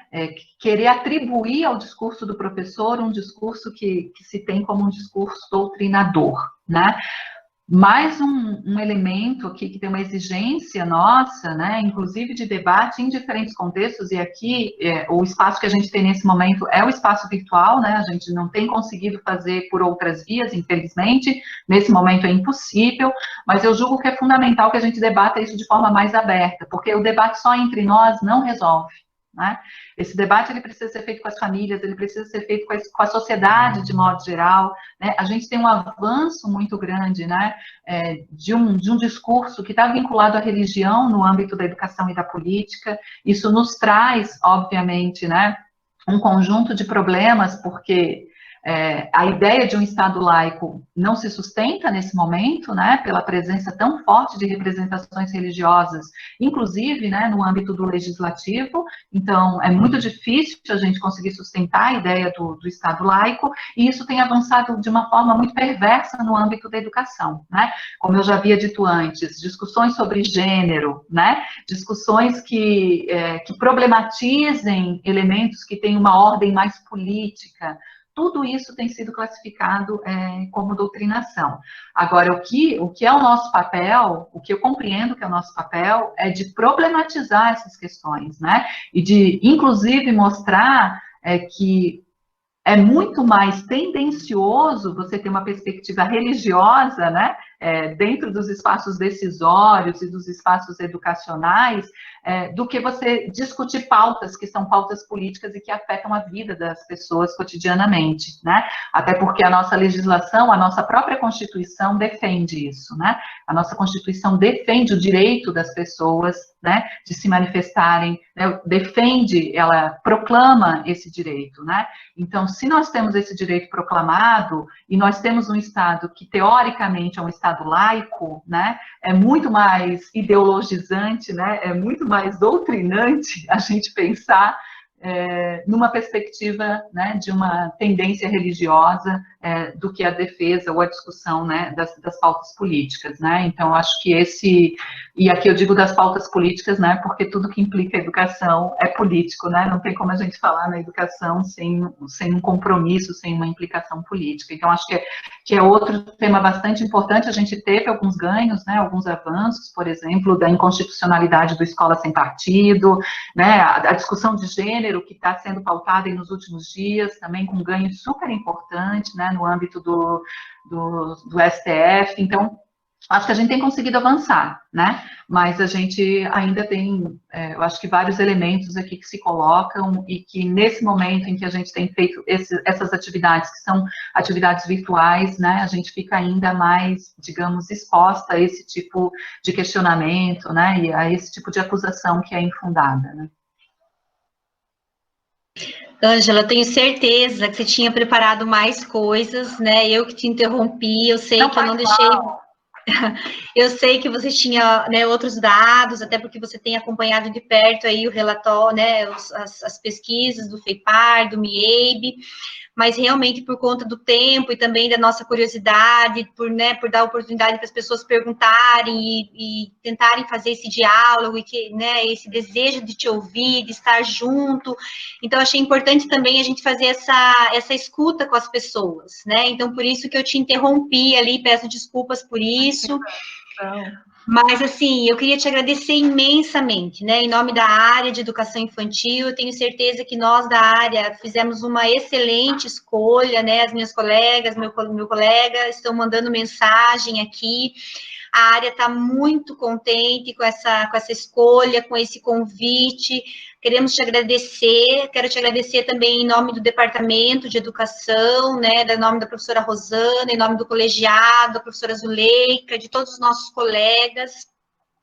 querer atribuir ao discurso do professor um discurso que se tem como um discurso doutrinador, né? Mais um elemento aqui que tem uma exigência nossa, né, inclusive de debate em diferentes contextos, e aqui o espaço que a gente tem nesse momento é o espaço virtual, né, a gente não tem conseguido fazer por outras vias, infelizmente, nesse momento é impossível, mas eu julgo que é fundamental que a gente debata isso de forma mais aberta, porque o debate só entre nós não resolve. Né? Esse debate ele precisa ser feito com as famílias, ele precisa ser feito com a sociedade de modo geral, né? A gente tem um avanço muito grande, né, de um discurso que está vinculado à religião no âmbito da educação e da política. Isso nos traz, obviamente, né, um conjunto de problemas, porque a ideia de um Estado laico não se sustenta nesse momento, né, pela presença tão forte de representações religiosas, inclusive, né, no âmbito do legislativo. Então, é muito difícil a gente conseguir sustentar a ideia do Estado laico, e isso tem avançado de uma forma muito perversa no âmbito da educação, né, como eu já havia dito antes, discussões sobre gênero, né, discussões que problematizem elementos que têm uma ordem mais política. Tudo isso tem sido classificado como doutrinação. Agora, o que é o nosso papel, o que eu compreendo que é o nosso papel, é de problematizar essas questões, né? E de, inclusive, mostrar que é muito mais tendencioso você ter uma perspectiva religiosa, né, dentro dos espaços decisórios e dos espaços educacionais, do que você discutir pautas que são pautas políticas e que afetam a vida das pessoas cotidianamente, né? Até porque a nossa legislação, a nossa própria Constituição defende isso, né? A nossa Constituição defende o direito das pessoas, né, de se manifestarem, né, defende, ela proclama esse direito, né? Então, se nós temos esse direito proclamado e nós temos um Estado que, teoricamente, é um Estado laico, né, é muito mais ideologizante, né, é muito mais doutrinante a gente pensar numa perspectiva, né, de uma tendência religiosa do que a defesa ou a discussão, né, das pautas políticas, né? Então, acho que e aqui eu digo das pautas políticas, né, porque tudo que implica educação é político, né? Não tem como a gente falar na educação sem um compromisso, sem uma implicação política. Então, acho que é outro tema bastante importante. A gente teve alguns ganhos, né, alguns avanços, por exemplo, da inconstitucionalidade do Escola Sem Partido, né, a discussão de gênero, que está sendo pautada nos últimos dias, também com ganho super importante, né, no âmbito do STF. Então, acho que a gente tem conseguido avançar, né, mas a gente ainda tem, eu acho que vários elementos aqui que se colocam e que nesse momento em que a gente tem feito essas atividades, que são atividades virtuais, né, a gente fica ainda mais, digamos, exposta a esse tipo de questionamento, né, e a esse tipo de acusação que é infundada, né. Ângela, tenho certeza que você tinha preparado mais coisas, né? Eu que te interrompi, eu sei que eu não deixei. Eu sei que você tinha, né, outros dados, até porque você tem acompanhado de perto aí o relatório, né, as pesquisas do FEIPAR, do MIEB, mas realmente por conta do tempo e também da nossa curiosidade, por dar oportunidade para as pessoas perguntarem e tentarem fazer esse diálogo e que, né, esse desejo de te ouvir, de estar junto. Então, achei importante também a gente fazer essa escuta com as pessoas, né? Então, por isso que eu te interrompi ali, peço desculpas por isso. Mas, assim, eu queria te agradecer imensamente, né, em nome da área de educação infantil. Eu tenho certeza que nós da área fizemos uma excelente escolha, né, as minhas colegas, meu colega estão mandando mensagem aqui. A área está muito contente com essa escolha, com esse convite. Queremos te agradecer, quero te agradecer também em nome do Departamento de Educação, né, em nome da professora Rosana, em nome do colegiado, da professora Zuleika, de todos os nossos colegas.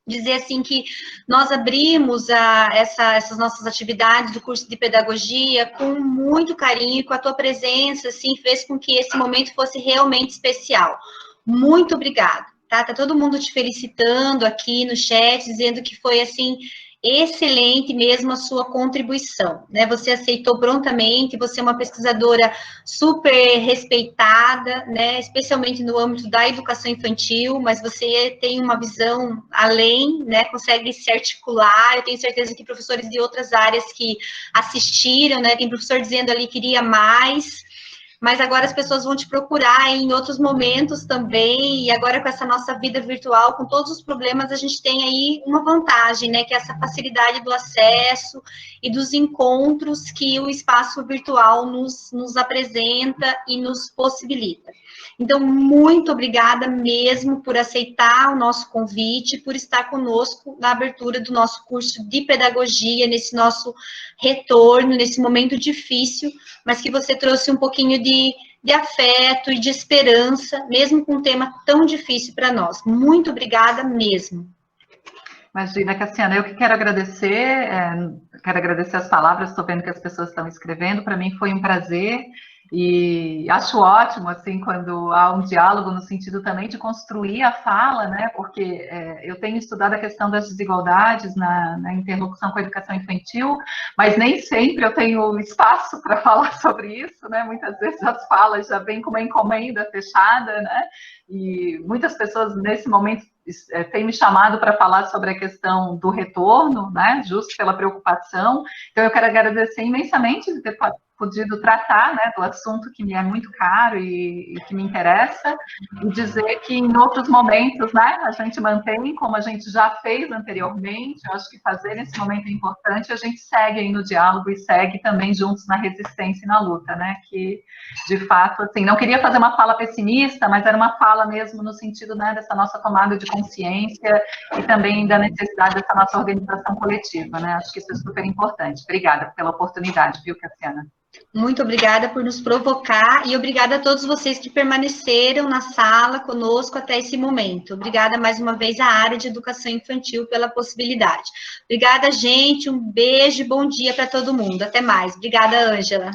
Dizer assim que nós abrimos essas nossas atividades do curso de pedagogia com muito carinho, com a tua presença, assim, fez com que esse momento fosse realmente especial. Muito obrigada, tá? Tá todo mundo te felicitando aqui no chat, dizendo que foi, assim, excelente mesmo a sua contribuição, né? Você aceitou prontamente, você é uma pesquisadora super respeitada, né? Especialmente no âmbito da educação infantil, mas você tem uma visão além, né? Consegue se articular. Eu tenho certeza que professores de outras áreas que assistiram, né? Tem professor dizendo ali que queria mais. Mas agora as pessoas vão te procurar em outros momentos também, e agora com essa nossa vida virtual, com todos os problemas, a gente tem aí uma vantagem, né, que é essa facilidade do acesso e dos encontros que o espaço virtual nos apresenta e nos possibilita. Então, muito obrigada mesmo por aceitar o nosso convite, por estar conosco na abertura do nosso curso de pedagogia, nesse nosso retorno, nesse momento difícil, mas que você trouxe um pouquinho de afeto e de esperança, mesmo com um tema tão difícil para nós. Muito obrigada mesmo. Imagina, Cassiana, eu que quero agradecer as palavras, estou vendo que as pessoas estão escrevendo, para mim foi um prazer, e acho ótimo, assim, quando há um diálogo no sentido também de construir a fala, né, porque eu tenho estudado a questão das desigualdades na interlocução com a educação infantil, mas nem sempre eu tenho espaço para falar sobre isso, né, muitas vezes as falas já vêm com uma encomenda fechada, né, e muitas pessoas nesse momento têm me chamado para falar sobre a questão do retorno, né, justo pela preocupação. Então, eu quero agradecer imensamente de ter podido tratar, né, do assunto que me é muito caro e que me interessa, e dizer que em outros momentos, né, a gente mantém, como a gente já fez anteriormente. Eu acho que fazer nesse momento é importante, a gente segue aí no diálogo e segue também juntos na resistência e na luta, né, que, de fato, assim, não queria fazer uma fala pessimista, mas era uma fala mesmo no sentido, né, dessa nossa tomada de consciência e também da necessidade dessa nossa organização coletiva, né, acho que isso é super importante. Obrigada pela oportunidade, viu, Cassiana? Muito obrigada por nos provocar e obrigada a todos vocês que permaneceram na sala conosco até esse momento. Obrigada mais uma vez à área de educação infantil pela possibilidade. Obrigada, gente. Um beijo e bom dia para todo mundo. Até mais. Obrigada, Ângela.